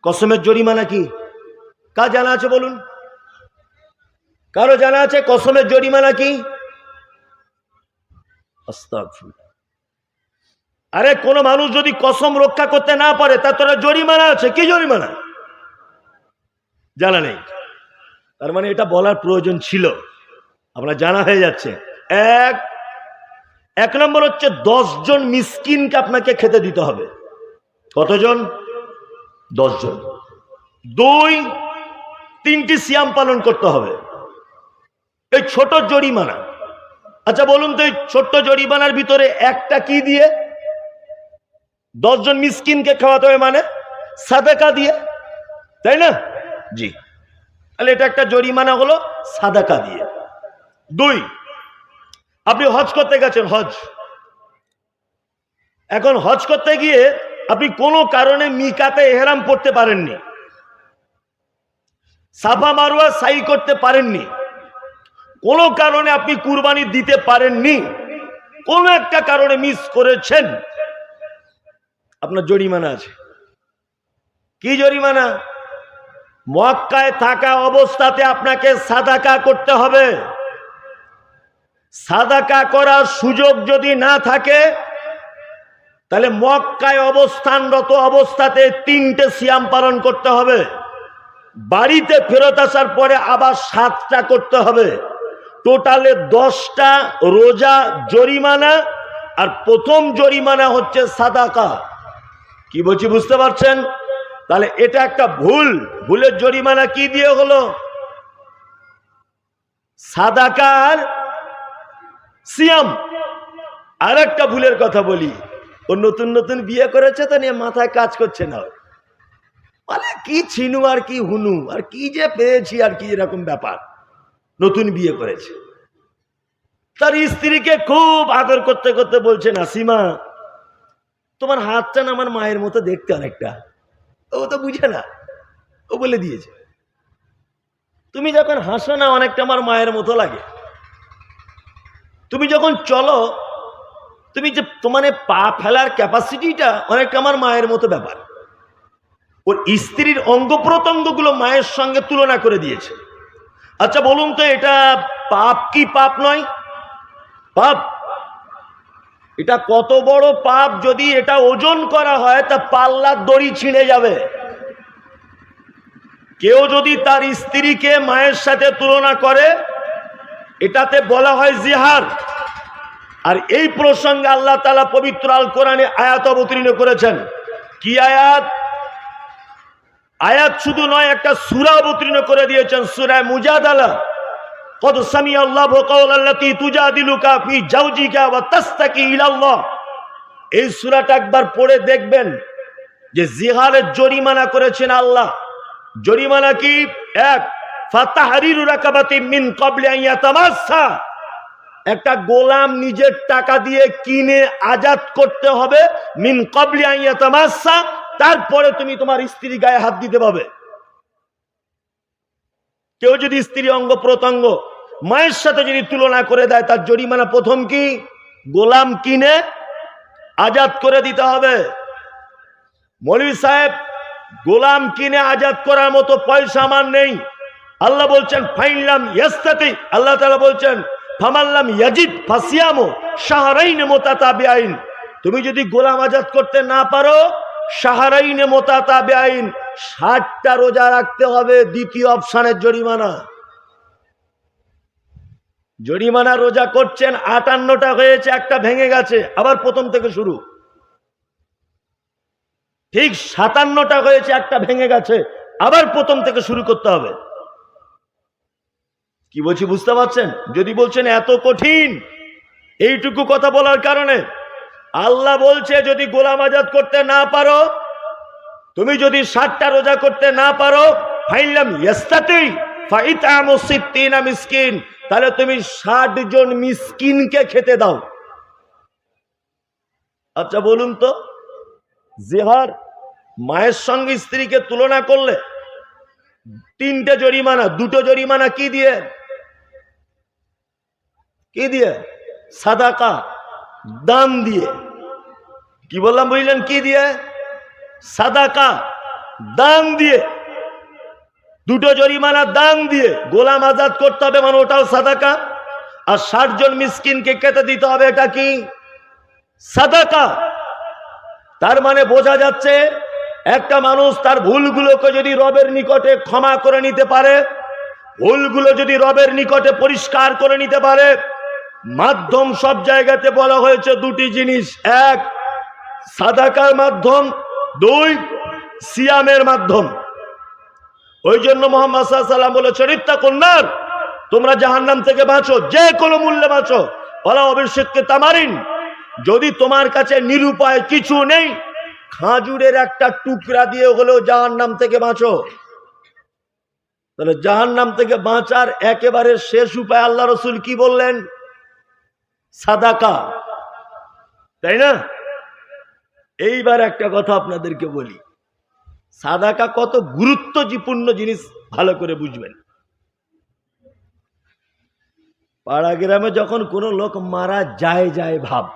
কসমের জরিমানা কি? কার জানা আছে বলুন? কারো জানা আছে কসমের জরিমানা কি? আস্তাগফিরুল্লাহ। আরে কোন মানুষ যদি কসম রক্ষা করতে না পারে তার তো জরিমানা আছে। কি জরিমানা জানা নেই? তার মানে এটা বলার প্রয়োজন ছিল, আপনার জানা হয়ে যাচ্ছে। এক নম্বর হচ্ছে 10 জন মিসকিনকে আপনাকে খেতে দিতে হবে। কতজন? 10 জন। 2, 3টি সিয়াম পালন করতে হবে। এই ছোট জরিমানা। আচ্ছা বলুন তো এই ছোট্ট জরিমানার ভিতরে একটা কি দিয়ে? 10 জন মিসকিনকে খাওয়াতে হবে, মানে সাদাকা দিয়ে, তাই না? জি, তাহলে এটা একটা জরিমানা হলো সাদাকা দিয়ে। 2, আপনি হজ করতে গেছেন, হজ, এখন হজ করতে গিয়ে আপনি কোনো কারণে মিকাতে ইহরাম পড়তে পারেননি, সাফা মারওয়া সাই করতে পারেননি, কোনো কারণে আপনি কুরবানি দিতে পারেননি, কোনো একটা কারণে মিস করেছেন, আপনার জরিমানা আছে। কি জরিমানা? মক্কায় থাকা অবস্থাতে আপনাকে সাদাকা করতে হবে। সাদাকা করার সুযোগ যদি না থাকে তাহলে মক্কায় অবস্থানরত অবস্থাতে 3টে সিয়াম পালন করতে হবে, বাড়িতে ফেরত আসার পরে আবার 7টা করতে হবে, টোটালে 10টা রোজা জরিমানা আর প্রথম জরিমানা হচ্ছে সাদাকা। কি বলছি বুঝতে পারছেন? তাহলে এটা একটা ভুলের জরিমানা কি দিয়ে হলো? সাদাকার সিয়াম। আর একটা ভুলের কথা বলি, ও নতুন নতুন বিয়ে করেছে তো নিয়ে মাথায় কাজ করছে না, মানে কি ছিনু আর কি হুনু আর কি যে পেয়েছি আর কি এরকম ব্যাপার। নতুন বিয়ে করেছে, তার স্ত্রীকে খুব আদর করতে করতে বলছে, নাসিমা তোমার হাতটা না আমার মায়ের মতো দেখতে অনেকটা। ও তো বুঝে না, ও বলে দিয়েছে তুমি যখন হাসো না অনেকটা আমার মায়ের মতো লাগে। তুমি যখন চলো, তুমি যে তোমার পা ফেলার ক্যাপাসিটিটা অনেকটা আমার মায়ের মতো ব্যাপার। ওর স্ত্রীর অঙ্গ প্রত্যঙ্গ গুলো মায়ের সঙ্গে তুলনা করে দিয়েছে। আচ্ছা বলুন তো, এটা পাপ কি পাপ নয়? পাপ। এটা কত বড় পাপ, যদি এটা ওজন করা হয় তা পাল্লার দড়ি ছিঁড়ে যাবে। কেউ যদি তার স্ত্রীকে মায়ের সাথে তুলনা করে, এটাতে বলা হয় জিহার। আর এই প্রসঙ্গে আল্লাহ তাআলা পবিত্র আল কোরআনে আয়াত অবতীর্ণ করেছেন। কি আয়াত? আয়াত শুধু নয়, একটা সূরা অবতীর্ণ করে দিয়েছেন, সূরা মুজাদালা। কদ সামিআল্লাহু কাওলাল্লাতী তুজাদিলুকা ফি জাওজিকা ওয়া তাসতাকি ইলাল্লাহ। এই সূরাটা একবার পড়ে দেখবেন যে জিহারের জরিমানা করেছেন আল্লাহ। জরিমানা কি? এক, ফাতাহরিরু রাকাবাতিন মিন ক্বাবলি আন ইয়াতামাসসা। একটা গোলাম নিজের টাকা দিয়ে কিনে আজাদ করতে হবে, মিন ক্বাবলি আন ইয়াতামাসসা, তারপরে তুমি তোমার স্ত্রী গায়ে হাত দিতে পারবে। কেউ যদি স্ত্রী অঙ্গ প্রত্যঙ্গ মায়ের সাথে যদি তুলনা করে দেয়, তার জরিমানা প্রথম কি? গোলাম কিনে আজাদ করে দিতে হবে। মৌলভী সাহেব, গোলাম কিনে আজাদ করার মতো পয়সা আমার নেই। আল্লাহ বলছেন ফাইনলাম ইয়াস্তাতি, আল্লাহ তাআলা বলছেন ফামাল্লাম ইয়াজিদ ফাসিয়ামু শাহরাইন মুতাতাবিআইন। তুমি যদি গোলাম আজাদ করতে না পারো, শাহরাইন মুতাতাবিআইন 60টা রোজা রাখতে হবে। দ্বিতীয় অপশনের জরিমানা। জরিমানা রোজা করছেন, 58টা হয়েছে, একটা ভেঙে গেছে, আবার প্রথম থেকে শুরু। ঠিক 57টা হয়েছে, একটা ভেঙে গেছে, আবার প্রথম থেকে শুরু করতে হবে। কি বলছি বুঝতে পারছেন? যদি বলছেন এত কঠিন, এইটুকু কথা বলার কারণে আল্লাহ বলছে যদি গোলাম আজাদ করতে না পারো, তুমি যদি 60টা রোজা করতে না পারো, ফাইনলাম ইয়াস্তাতি ফাইতআমু 60 মিসকিন, তাহলে তুমি 60 জন মিসকিনকে খেতে দাও। আচ্ছা বলুন তো, জিহার মায়ের সঙ্গে স্ত্রীকে তুলনা করলে 3টে জরিমানা, 2টো জরিমানা কি দিয়ে? কি দিয়ে? সাদাকা, দান দিয়ে। কি বললাম বুঝলেন? কি দিয়ে? সাদাকা, দান দিয়ে। 2টো জরিমানা দান দিয়ে। গোলাম আজাদ করতে হবে মানে ওটাও সাদাকা, আর 60 জন মিসকিনকে খেতে দিতে হবে, এটা কি? সাদাকা। তার মানে বোঝা যাচ্ছে, একটা মানুষ তার ভুলগুলোকে যদি রবের নিকটে ক্ষমা করে নিতে পারে, ভুলগুলো যদি রবের নিকটে পরিষ্কার করে নিতে পারে, মাধ্যম সব জায়গাতে বলা হয়েছে 2টি জিনিস। 1 সাদাকার মাধ্যম, 2 সিয়ামের মাধ্যম। ওই জন্য মুহাম্মদ সাল্লাল্লাহু আলাইহি ওয়াসাল্লাম বলেছেন ইত্তাকুন নার, তোমরা জাহান্নাম থেকে বাঁচো, যে কোনো মূল্যে বাঁচো। ওয়ালা অবিশিক্কি তামারিন, যদি তোমার কাছে নিরুপায় কিছু নেই, খাজুরের একটা টুকরা দিয়ে হলেও জাহান্নাম থেকে বাঁচো। তাহলে জাহান্নাম থেকে বাঁচার একেবারে শেষ উপায় আল্লাহ রাসূল কি বললেন? সাদাকা, তাই না? এইবার একটা কথা আপনাদেরকে বলি, সাদাকা কত গুরুত্বপূর্ণ জিনিস ভালো করে বুঝবেন। পাড়া গ্রামে যখন কোনো লোক মারা যায় ভাব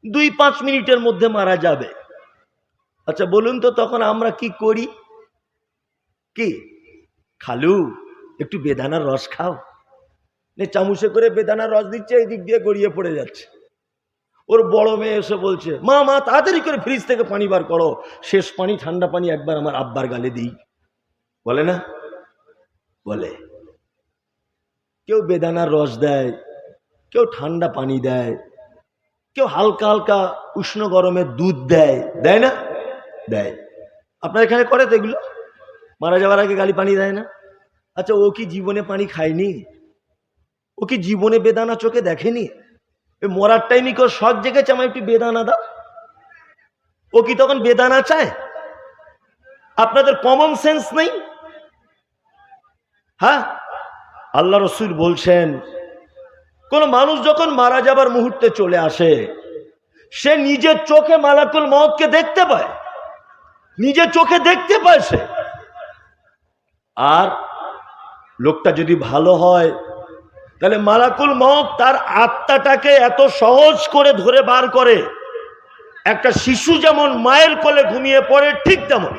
2-5 মিনিটের মধ্যে মারা যাবে। আচ্ছা বলুন তো, তখন আমরা কি করি? কি খালু একটু বেদানার রস খাও, চামচে করে বেদানার রস দিচ্ছে, এই দিক দিয়ে গড়িয়ে পড়ে যাচ্ছে। ওর বড় মেয়ে এসে বলছে, মা মা তাড়াতাড়ি করে ফ্রিজ থেকে পানি বার করো, শেষ পানি ঠান্ডা পানি একবার আমার আব্বার গালে দিই। বলে না? বলে। কেউ বেদানার রস দেয়, কেউ ঠান্ডা পানি দেয়, কেউ হালকা হালকা উষ্ণ গরমে দুধ দেয়, দেয় না? দেয়। আপনার এখানে করে তো এগুলো? মারা যাওয়ার আগে গালি পানি দেয় না? আচ্ছা, ও কি জীবনে পানি খায়নি? ও কি জীবনে বেদানা চোখে দেখেনি? মরার টাইমে কেউ শখ জেগেছে আমার একটু বেদানা দাও? ও কি তখন বেদানা চায়? আপনাদের কমন সেন্স নেই? হ্যাঁ, আল্লাহ রসুল বলছেন কোন মানুষ যখন মারা যাবার মুহূর্তে চলে আসে, সে নিজের চোখে মালাকুল মউতকে দেখতে পায়, নিজের চোখে দেখতে পায় সে। আর লোকটা যদি ভালো হয়, তাহলে মালাকুল মউত তার আত্মাটাকে এত সহজ করে ধরে বার করে, একটা শিশু যেমন মায়ের কোলে ঘুমিয়ে পড়ে ঠিক তেমন।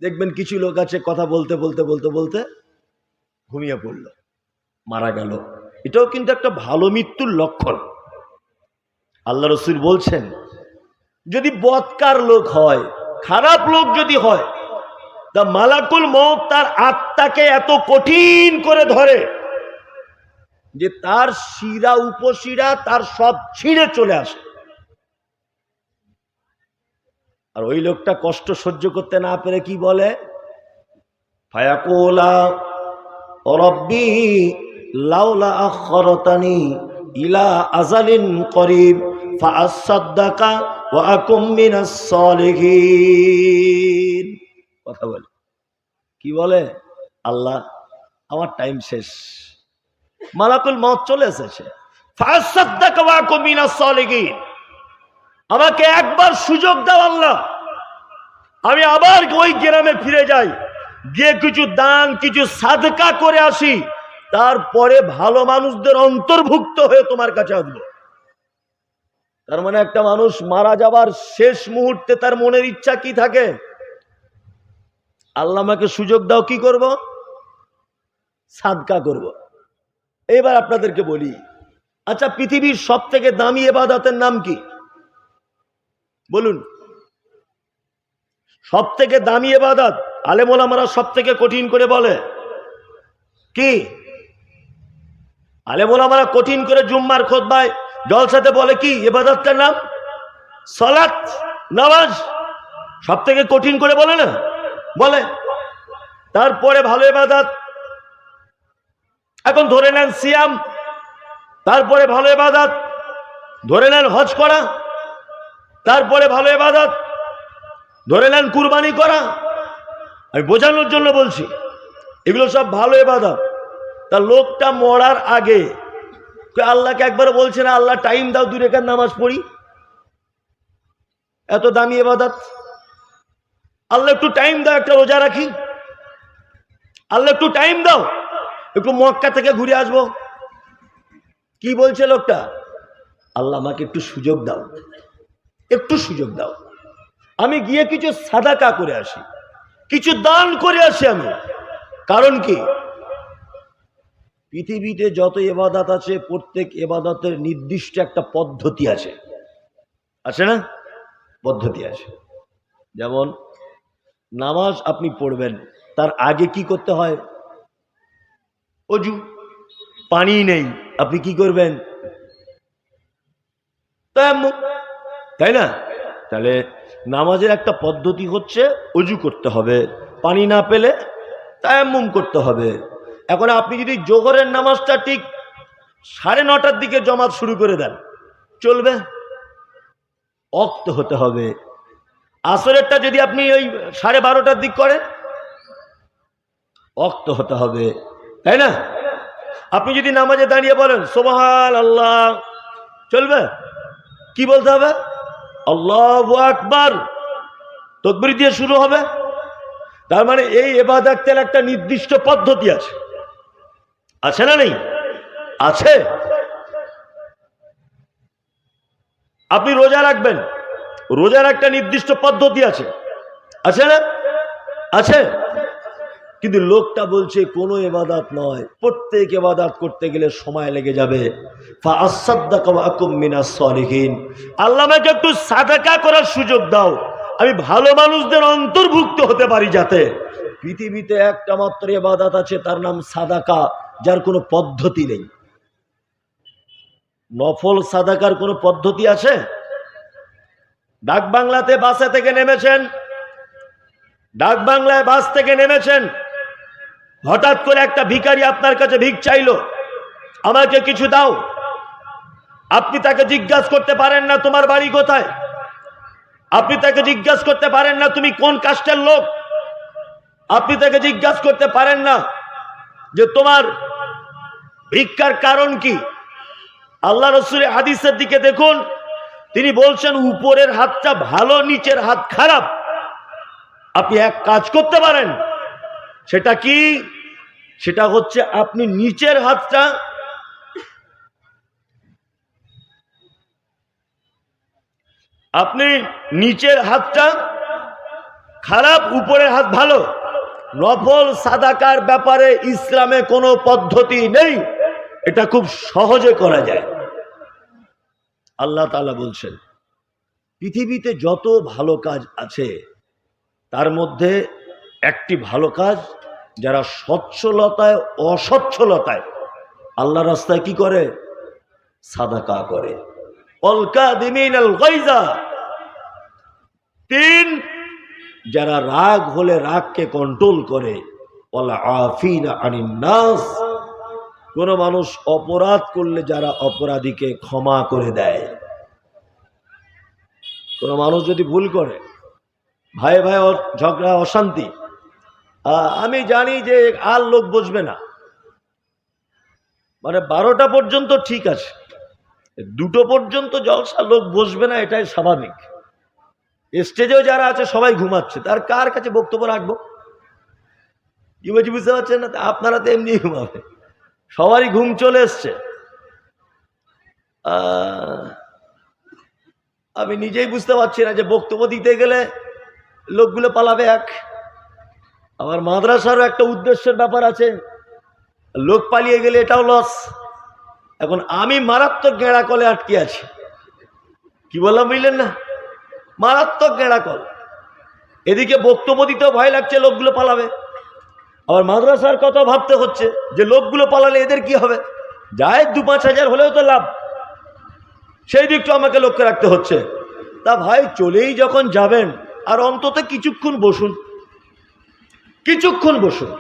দেখবেন কিছু লোক আছে কথা বলতে বলতে বলতে বলতে ঘুমিয়ে পড়ল, মারা গেল। এটাও কিন্তু একটা ভালো মৃত্যুর লক্ষণ। আল্লাহ রসুল বলছেন যদি বদকার লোক হয়, খারাপ লোক যদি হয়, তা মালাকুল মউত তার আত্মাকে এত কঠিন করে ধরে যে তার শিরা উপশিরা তার সব ছিঁড়ে চলে আসে। আর ওই লোকটা কষ্ট সহ্য করতে না পেরে কি বলে? ফায়াকুলা রব্বি লাউলা আখরতানি ইলা আজালিন করিব ফাআসাদদাকা ওয়া আকুম মিনাস সালিহিন। কথা বলে কি বলে? আল্লাহ, আমার টাইম শেষ, মালাকুল মউত চলে এসেছে, ফাআসাদদাকা ওয়া আকুম মিনাস সালিহিন, আমাকে একবার সুযোগ দাও আল্লাহ, আমি আবার ওই গ্রামে ফিরে যাই, গিয়ে কিছু দান কিছু সাদকা করে আসি, তারপরে ভালো মানুষদের অন্তর্ভুক্ত হয়ে তোমার কাছে আসবো। তার মানে একটা মানুষ মারা যাবার শেষ মুহূর্তে তার মনের ইচ্ছা কি থাকে? আল্লাহ আমাকে সুযোগ দাও, কি করব? সাদকা করব। এবার আপনাদেরকে বলি, আচ্ছা পৃথিবীর সব থেকে দামি ইবাদতের নাম কি? বলুন। সব থেকে দামি ইবাদত আলেম ওলামারা সব থেকে কঠিন করে বলে কি? আলেম ওলামারা কঠিন করে জুম্মার খুতবায় জলসাতে বলে কি? ইবাদতটার নাম সালাত, নামাজ। সব থেকে কঠিন করে বলে না? বলে। তারপরে ভালো ইবাদত, এখন ধরে নেন সিয়াম, তারপরে ভালো ইবাদত ধরে নেন হজ করা, তারপরে ভালো ইবাদত ধরে নেন কুরবানি করা। আমি বোঝানোর জন্য বলছি, এগুলো সব ভালো ইবাদত। তা লোকটা মরার আগে আল্লাহকে একবার বলছে না, আল্লাহ টাইম দাও, 2 রাকাত নামাজ পড়ি, এত দামি ইবাদত। আল্লাহ একটু টাইম দাও, একটা রোজা রাখি, আল্লাহ একটু টাইম দাও, একটু মক্কা থেকে ঘুরে আসবো। কি বলছে লোকটা? আল্লাহ আমাকে একটু সুযোগ দাও, একটু সুযোগ দাও, আমি গিয়ে কিছু সাদাকা করে আসি, কিছু দান করে আসি আমি। কারণ কি? পৃথিবীতে যত ইবাদত আছে প্রত্যেক ইবাদতের নির্দিষ্ট একটা পদ্ধতি আছে, আছে না? পদ্ধতি আছে। যেমন নামাজ আপনি পড়বেন, তার আগে কি করতে হয়? অজু। পানি নেই, আপনি কি করবেন? তায়াম্মুম, তাই না? তাহলে নামাজের একটা পদ্ধতি হচ্ছে অজু করতে হবে, পানি না পেলে তায়াম্মুম করতে হবে। এখন আপনি যদি জোহরের নামাজটা ঠিক 9:30টার দিকে জমাত শুরু করে দেন, চলবে? ওয়াক্ত হতে হবে। আসরেরটা যদি আপনি ওই 12:30টার দিক করেন, ওয়াক্ত হতে হবে, তাই না? আপনি যদি নামাজে দাঁড়িয়ে বলেন সুবহানাল্লাহ, চলবে? কি বলতে হবে? আল্লাহু আকবার, তাকবীর দিয়ে শুরু হবে। তার মানে এই ইবাদতের একটা নির্দিষ্ট পদ্ধতি আছে, আছে না? নেই? আছে। আপনি রোজা রাখবেন, রোজার একটা নির্দিষ্ট পদ্ধতি আছে, আছে না? আছে। কিন্তু লোকটা বলছে কোনো ইবাদত নয়, প্রত্যেক ইবাদত করতে গেলে সময় লেগে যাবে। ফাআসাদদাকা ওয়া আকুম মিনাস সালিহিন, আল্লাহ আমাকে একটু সাদাকা করার সুযোগ দাও, আমি ভালো মানুষদের অন্তর্ভুক্ত হতে পারি। যাতে পৃথিবীতে একটা মাত্র ইবাদত আছে, তার নাম সাদাকা, যার কোনো পদ্ধতি নেই। নফল সাদাকার কোনো পদ্ধতি আছে? ডাক বাংলাতে বাসে থেকে নেমেছেন, ডাক বাংলায় বাস থেকে নেমেছেন, হঠাৎ করে একটা ভিখারি আপনার কাছে ভিক চাইলো, আমাকে কিছু দাও। আপনি তাকে জিজ্ঞাসা করতে পারেন না তোমার বাড়ি কোথায়, আপনি তাকে জিজ্ঞাসা করতে পারেন না তুমি কোন কাস্টের লোক, আপনি তাকে জিজ্ঞাসা করতে পারেন না যে তোমার ভিক্ষার কারণ কি। আল্লাহ রসুলের হাদিসের দিকে দেখুন, তিনি বলছেন উপরের হাতটা ভালো, নিচের হাত খারাপ। আপনি এক কাজ করতে পারেন, সেটা কি? সেটা হচ্ছে আপনি নিচের হাতটা খারাপ, উপরের হাত ভালো। নফল সাদাকার ব্যাপারে ইসলামে কোনো পদ্ধতি নেই, এটা খুব সহজে করা যায়। আল্লাহ তাআলা বলছেন পৃথিবীতে যত ভালো কাজ আছে তার মধ্যে একটি ভালো কাজ, যারা সচ্ছলতায় অসচ্ছলতায় আল্লাহ রাস্তায় কি করে? সাদাকা করে। অল কাযিমিনাল গায়জা। 3, যারা রাগ হলে রাগকে কন্ট্রোল করে। ওয়াল আফিনা আনিন নাস। কোন মানুষ অপরাধ করলে যারা অপরাধীকে ক্ষমা করে দেয়। কোন মানুষ যদি ভুল করে, ভাই ভাই ঝগড়া অশান্তি, আমি জানি যে আর লোক বসবে না, মানে 12টা পর্যন্ত ঠিক আছে, 2টো পর্যন্ত জলসা, লোক বসবে না, এটাই স্বাভাবিক। স্টেজেও যারা আছে সবাই ঘুমাচ্ছে, তার কার কাছে বক্তব্য রাখবো? কি বলছি বুঝতে পারছেন না? আপনারা তো এমনি ঘুমাবে, সবারই ঘুম চলে এসছে। আমি নিজেই বুঝতে পারছি না যে বক্তব্য দিতে গেলে লোকগুলো পালাবে এক। আমার মাদ্রাসারও একটা উদ্দেশ্যের ব্যাপার আছে, লোক পালিয়ে গেলে এটাও লস। এখন আমি মারাত্মক গেঁড়া কলে আটকে আছি। কি বললাম বুঝলেন না? মারাত্মক গেঁড়া কল। এদিকে বক্তব্য দিতেও ভয় লাগছে, লোকগুলো পালাবে। আবার মাদ্রাসার কথা ভাবতে হচ্ছে যে লোকগুলো পালালে এদের কি হবে। যায় 2-5 হাজার হলেও তো লাভ, সেই দিকটা আমাকে লক্ষ্য রাখতে হচ্ছে। তা ভাই চলেই যখন যাবেন, আর অন্তত কিছুক্ষণ বসুন, কিছুক্ষণ বসুন।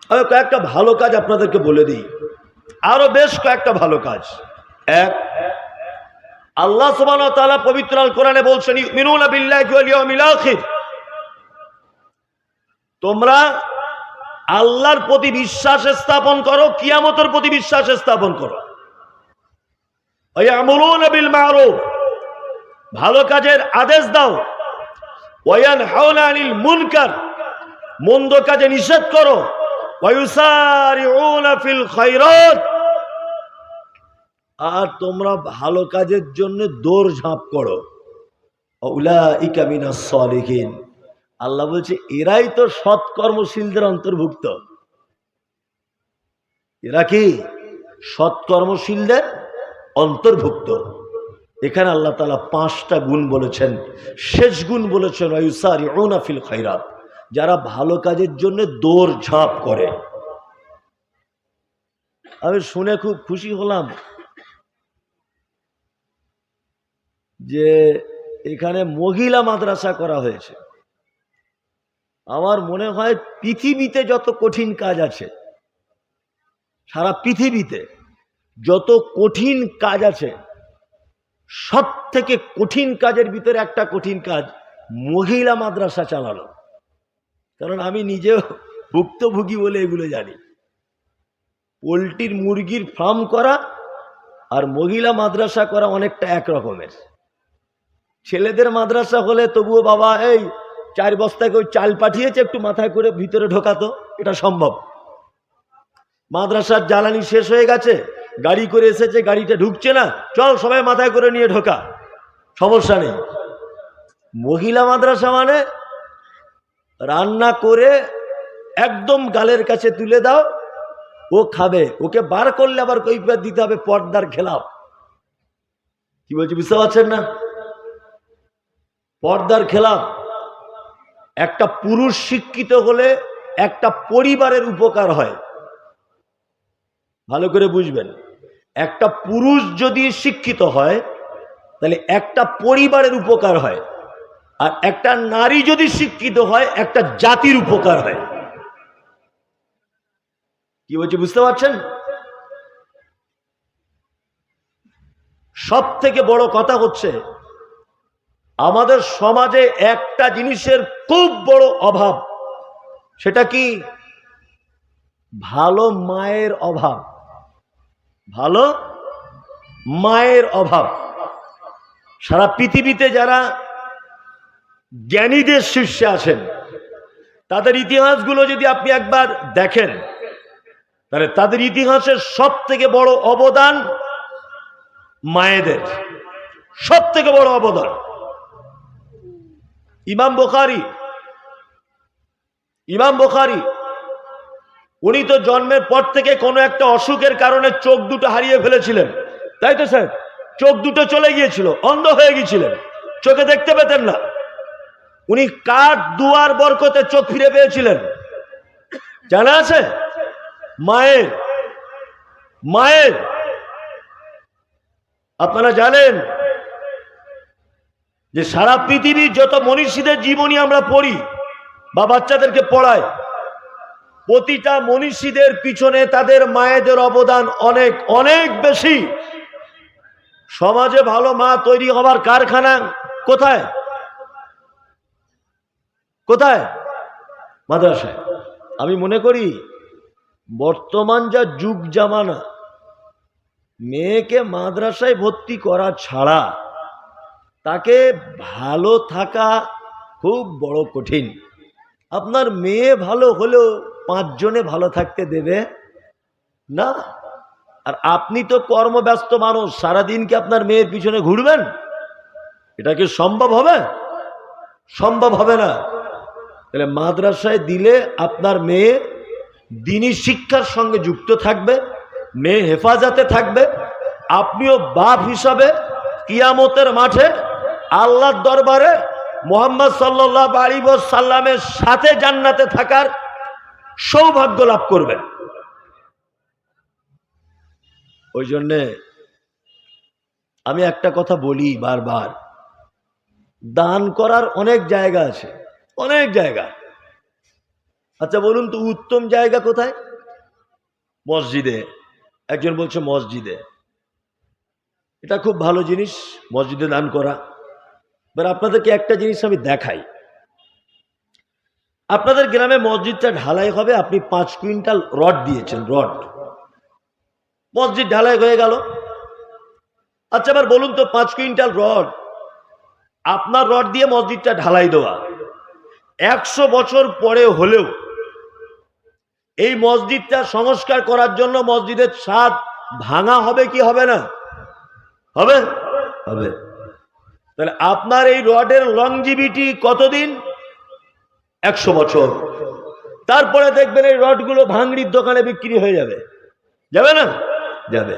আমি কয়েকটা ভালো কাজ আপনাদেরকে বলে দিই, আরো বেশ কয়েকটা ভালো কাজ। এক, আল্লাহ সুবহানাহু ওয়া তাআলা পবিত্র আল কোরআনে বলছেন ইউমিনুনা বিল্লাহি ওয়াল ইয়াউমিল আখির। তোমরা আল্লাহর প্রতি বিশ্বাস স্থাপন করো, কিয়ামতের প্রতি বিশ্বাস স্থাপন করো। ওয়া ইয়ামুরুনা বিল মারুফ, ভালো কাজের আদেশ দাও। ওয়া ইয়ানহাউনা আনিল মুনকার, মন্দ কাজে নিষেধ করো। ওয়া ইউসারিউনা ফিল খায়রাত, আর তোমরা ভালো কাজের জন্য দৌড়ঝাঁপ করো। উলাইকা মিনাস সালিহিন, আল্লাহ বলছে এরাই তো সৎকর্মশীলদের অন্তর্ভুক্ত। এরা কি? সৎকর্মশীলদের অন্তর্ভুক্ত। এখানে আল্লাহ তাআলা 5টা গুণ বলেছেন, শেষ গুণ বলেছেন ইউসারিউনা ফিল খায়রাত, যারা ভালো কাজের জন্য দৌড়ঝাঁপ করে। আমি শুনে খুব খুশি হলাম যে এখানে মহিলা মাদ্রাসা করা হয়েছে। আমার মনে হয় পৃথিবীতে যত কঠিন কাজ আছে, সারা পৃথিবীতে যত কঠিন কাজ আছে, সব থেকে কঠিন কাজের ভিতরে একটা কঠিন কাজ মহিলা মাদ্রাসা চালানো। কারণ আমি নিজেও ভুক্তভোগী বলে এগুলো জানি। পোলট্রির মুরগির ফার্ম করা আর মহিলা মাদ্রাসা করা অনেকটা এক রকমের। ছেলেদের মাদ্রাসা হলে তবুও বাবা এই 4 বস্তা কেউ চাল পাঠিয়েছে, একটু মাথায় করে ভিতরে ঢোকাতো, এটা সম্ভব। মাদ্রাসার জ্বালানি শেষ হয়ে গেছে, গাড়ি করে এসেছে, গাড়িটা ঢুকছে না, চল সবাই মাথায় করে নিয়ে ঢোকা, সমস্যা নেই। মহিলা মাদ্রাসা মানে রান্না করে একদম গালের কাছে তুলে দাও, ও খাবে, ওকে বার করলে আবার কৈফিয়ত দিতে হবে পর্দার খেলাফ। কি বলছি বুঝতে পারছেন না? পর্দার খেলাফ। একটা পুরুষ শিক্ষিত হলে একটা পরিবারের উপকার হয়, ভালো করে বুঝবেন। একটা পুরুষ যদি শিক্ষিত হয় তাহলে একটা পরিবারের উপকার হয়, আর একটা নারী যদি শিক্ষিত হয় একটা জাতির উপকার হয়। কি বলছি বুঝতে পারছেন? সব থেকে বড় কথা হচ্ছে আমাদের সমাজে একটা জিনিসের খুব বড় অভাব, সেটা কি? ভালো মায়ের অভাব। ভালো মায়ের অভাব। সারা পৃথিবীতে যারা জ্ঞানীদের শীর্ষে আছেন তাদের ইতিহাসগুলো যদি আপনি একবার দেখেন তাহলে তাদের ইতিহাসের সব থেকে বড় অবদান মায়েদের, সব থেকে বড় অবদান। ইমাম বুখারী উনি তো জন্মের পর থেকে কোনো একটা অসুখের কারণে চোখ দুটো হারিয়ে ফেলেছিলেন, তাই তো স্যার? চোখ দুটো চলে গিয়েছিল, অন্ধ হয়ে গিয়েছিলেন, চোখে দেখতে পেতেন না। উনি কার দুয়ার বরকতে চোখ ফিরে পেয়েছিলেন জানা আছে? মায়ের। আপনারা জানেন যে সারা পৃথিবীর যত মনীষীদের জীবনী আমরা পড়ি বা বাচ্চাদেরকে পড়াই, প্রতিটা মনীষীদের পিছনে তাদের মায়েদের অবদান অনেক অনেক বেশি। সমাজে ভালো মা তৈরি হবার কারখানা কোথায়? কোথায়? মাদ্রাসায়। আমি মনে করি বর্তমান যা যুগ জামানা, মেয়েকে মাদ্রাসায় ভর্তি করা ছাড়া তাকে ভালো থাকা খুব বড় কঠিন। আপনার মেয়ে ভালো হলেও 5 জনে ভালো থাকতে দেবে না। আর আপনি তো কর্মব্যস্ত মানুষ, সারাদিন কি আপনার মেয়ের পিছনে ঘুরবেন? এটা কি সম্ভব হবে? সম্ভব হবে না। তাহলে মাদ্রাসায় দিলে আপনার মেয়ে দ্বীনি শিক্ষার সঙ্গে যুক্ত থাকবে, মেয়ে হেফাজতে থাকবে। আপনিও বাপ হিসাবে কিয়ামতের মাঠে আল্লাহর দরবারে মুহাম্মদ সাল্লাল্লাহু আলাইহি ওয়াসাল্লামের সাথে জান্নাতে থাকার সৌভাগ্য লাভ করবেন। ওই জন্যে আমি একটা কথা বলি বারবার, দান করার অনেক জায়গা আছে, অনেক জায়গা। আচ্ছা বলুন তো উত্তম জায়গা কোথায়? মসজিদে। একজন বলছে মসজিদে। এটা খুব ভালো জিনিস, মসজিদে দান করা। এবার আপনাদেরকে একটা জিনিস আমি দেখাই। আপনাদের গ্রামে মসজিদটা ঢালাই হবে, আপনি 5 কুইন্টাল রড দিয়েছেন, রড। মসজিদ ঢালাই হয়ে গেল। আচ্ছা এবার বলুন তো 5 কুইন্টাল রড, আপনার রড দিয়ে মসজিদটা ঢালাই দেওয়া, 100 বছর পরে হলেও এই মসজিদটা সংস্কার করার জন্য মসজিদের ছাদ ভাঙা হবে কি হবে না? হবে, হবে। তাহলে আপনার এই রডের লংজিভিটি কতদিন? 100 বছর। তারপরে দেখবেন এই রডগুলো ভাঙড়ির দোকানে বিক্রি হয়ে যাবে, যাবে না? যাবে।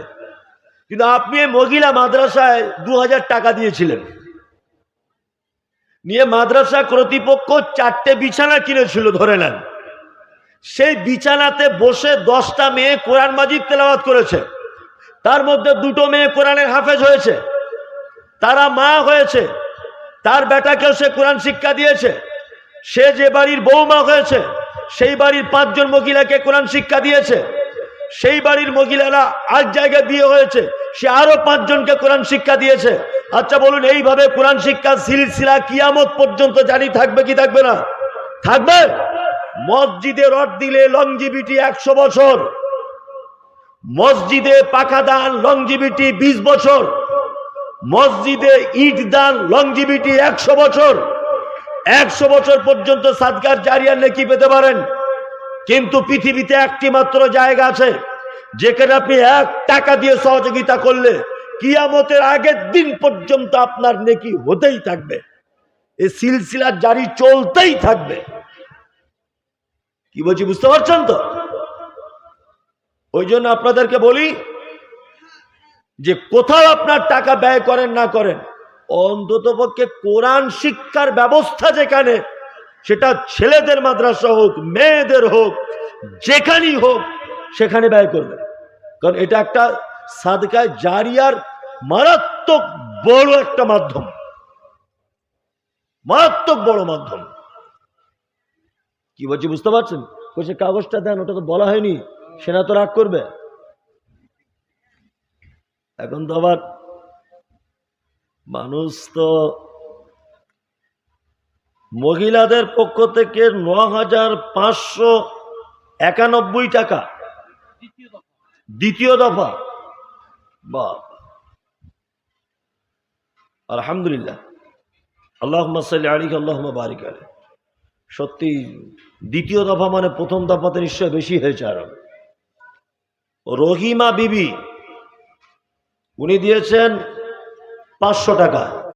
কিন্তু আপনি মহিলা মাদ্রাসায় 2000 টাকা দিয়েছিলেন, নিয়ে মাদ্রাসা কর্তৃপক্ষ 4টে বিছানা কিনেছিল ধরে নেন। সেই বিছানাতে বসে 10টা মেয়ে কোরআন মাজিদ তেলাওয়াত করেছে, তার মধ্যে 2টো মেয়ে কোরআনের হাফেজ হয়েছে, তারা মা হয়েছে, তার বেটাকেও সে কোরআন শিক্ষা দিয়েছে। সে যে বাড়ির বৌমা হয়েছে সেই বাড়ির 5 জন মহিলাকে কোরআন শিক্ষা দিয়েছে। সেই বাড়ির মহিলারা এক জায়গায় বিয়ে হয়েছে, সে আরো 5 জনকে কোরআন শিক্ষা দিয়েছে। আচ্ছা বলুন এইভাবে কোরআন শিক্ষার সিলসিলা কিয়ামত পর্যন্ত জারি থাকবে কি থাকবে না? থাকবে। মসজিদে রড দিলে লংজিভিটি 100 বছর, মসজিদে পাকা দান লংজিভিটি 20 বছর, মসজিদে ইট দান লংজিভিটি 100 বছর। 100 বছর পর্যন্ত সাদকার জারিয়ার নেকি পেতে পারেন। কিন্তু পৃথিবীতে একটি মাত্র জায়গা আছে যেখানে আপনি 1 টাকা দিয়ে সহযোগিতা করলে কিয়ামতের আগের দিন পর্যন্ত আপনার নেকি হতেই থাকবে, এই সিলসিলা জারি চলতেই থাকবে। কি বলছি বুঝতে পারছেন তো? ওই জন্য আপনাদেরকে বলি যে কোথাও আপনার টাকা ব্যয় করেন না করেন, অন্ততপক্ষে কোরআন শিক্ষার ব্যবস্থা যেখানে, সেটা ছেলেদের মাদ্রাসা হোক মেয়েদের হোক যেখানেই হোক সেখানে ব্যয় করবেন। কারণ এটা একটা সাদকায়ে জারিয়ার মারাত্মক বড় একটা মাধ্যম, মারাত্মক বড় মাধ্যম। কি বলছি বুঝতে পারছেন? বলছে কাগজটা দেন, ওটা তো বলা হয়নি, সেনা তো রাগ করবে। এখন তো আবার মানুষ তো মহিলাদের পক্ষ থেকে ৯,৫৯১ টাকা দ্বিতীয় দফা। বাহ, আলহামদুলিল্লাহ, আল্লাহুম্মা সাল্লি আলাইহি আল্লাহুম্মা বারিক আলাইহি। সত্যি দ্বিতীয় দফা মানে প্রথম দফাতে নিশ্চয় বেশি হয়েছে। আর রহিমা বিবি উনি দিয়েছেন ৫০০ টাকা।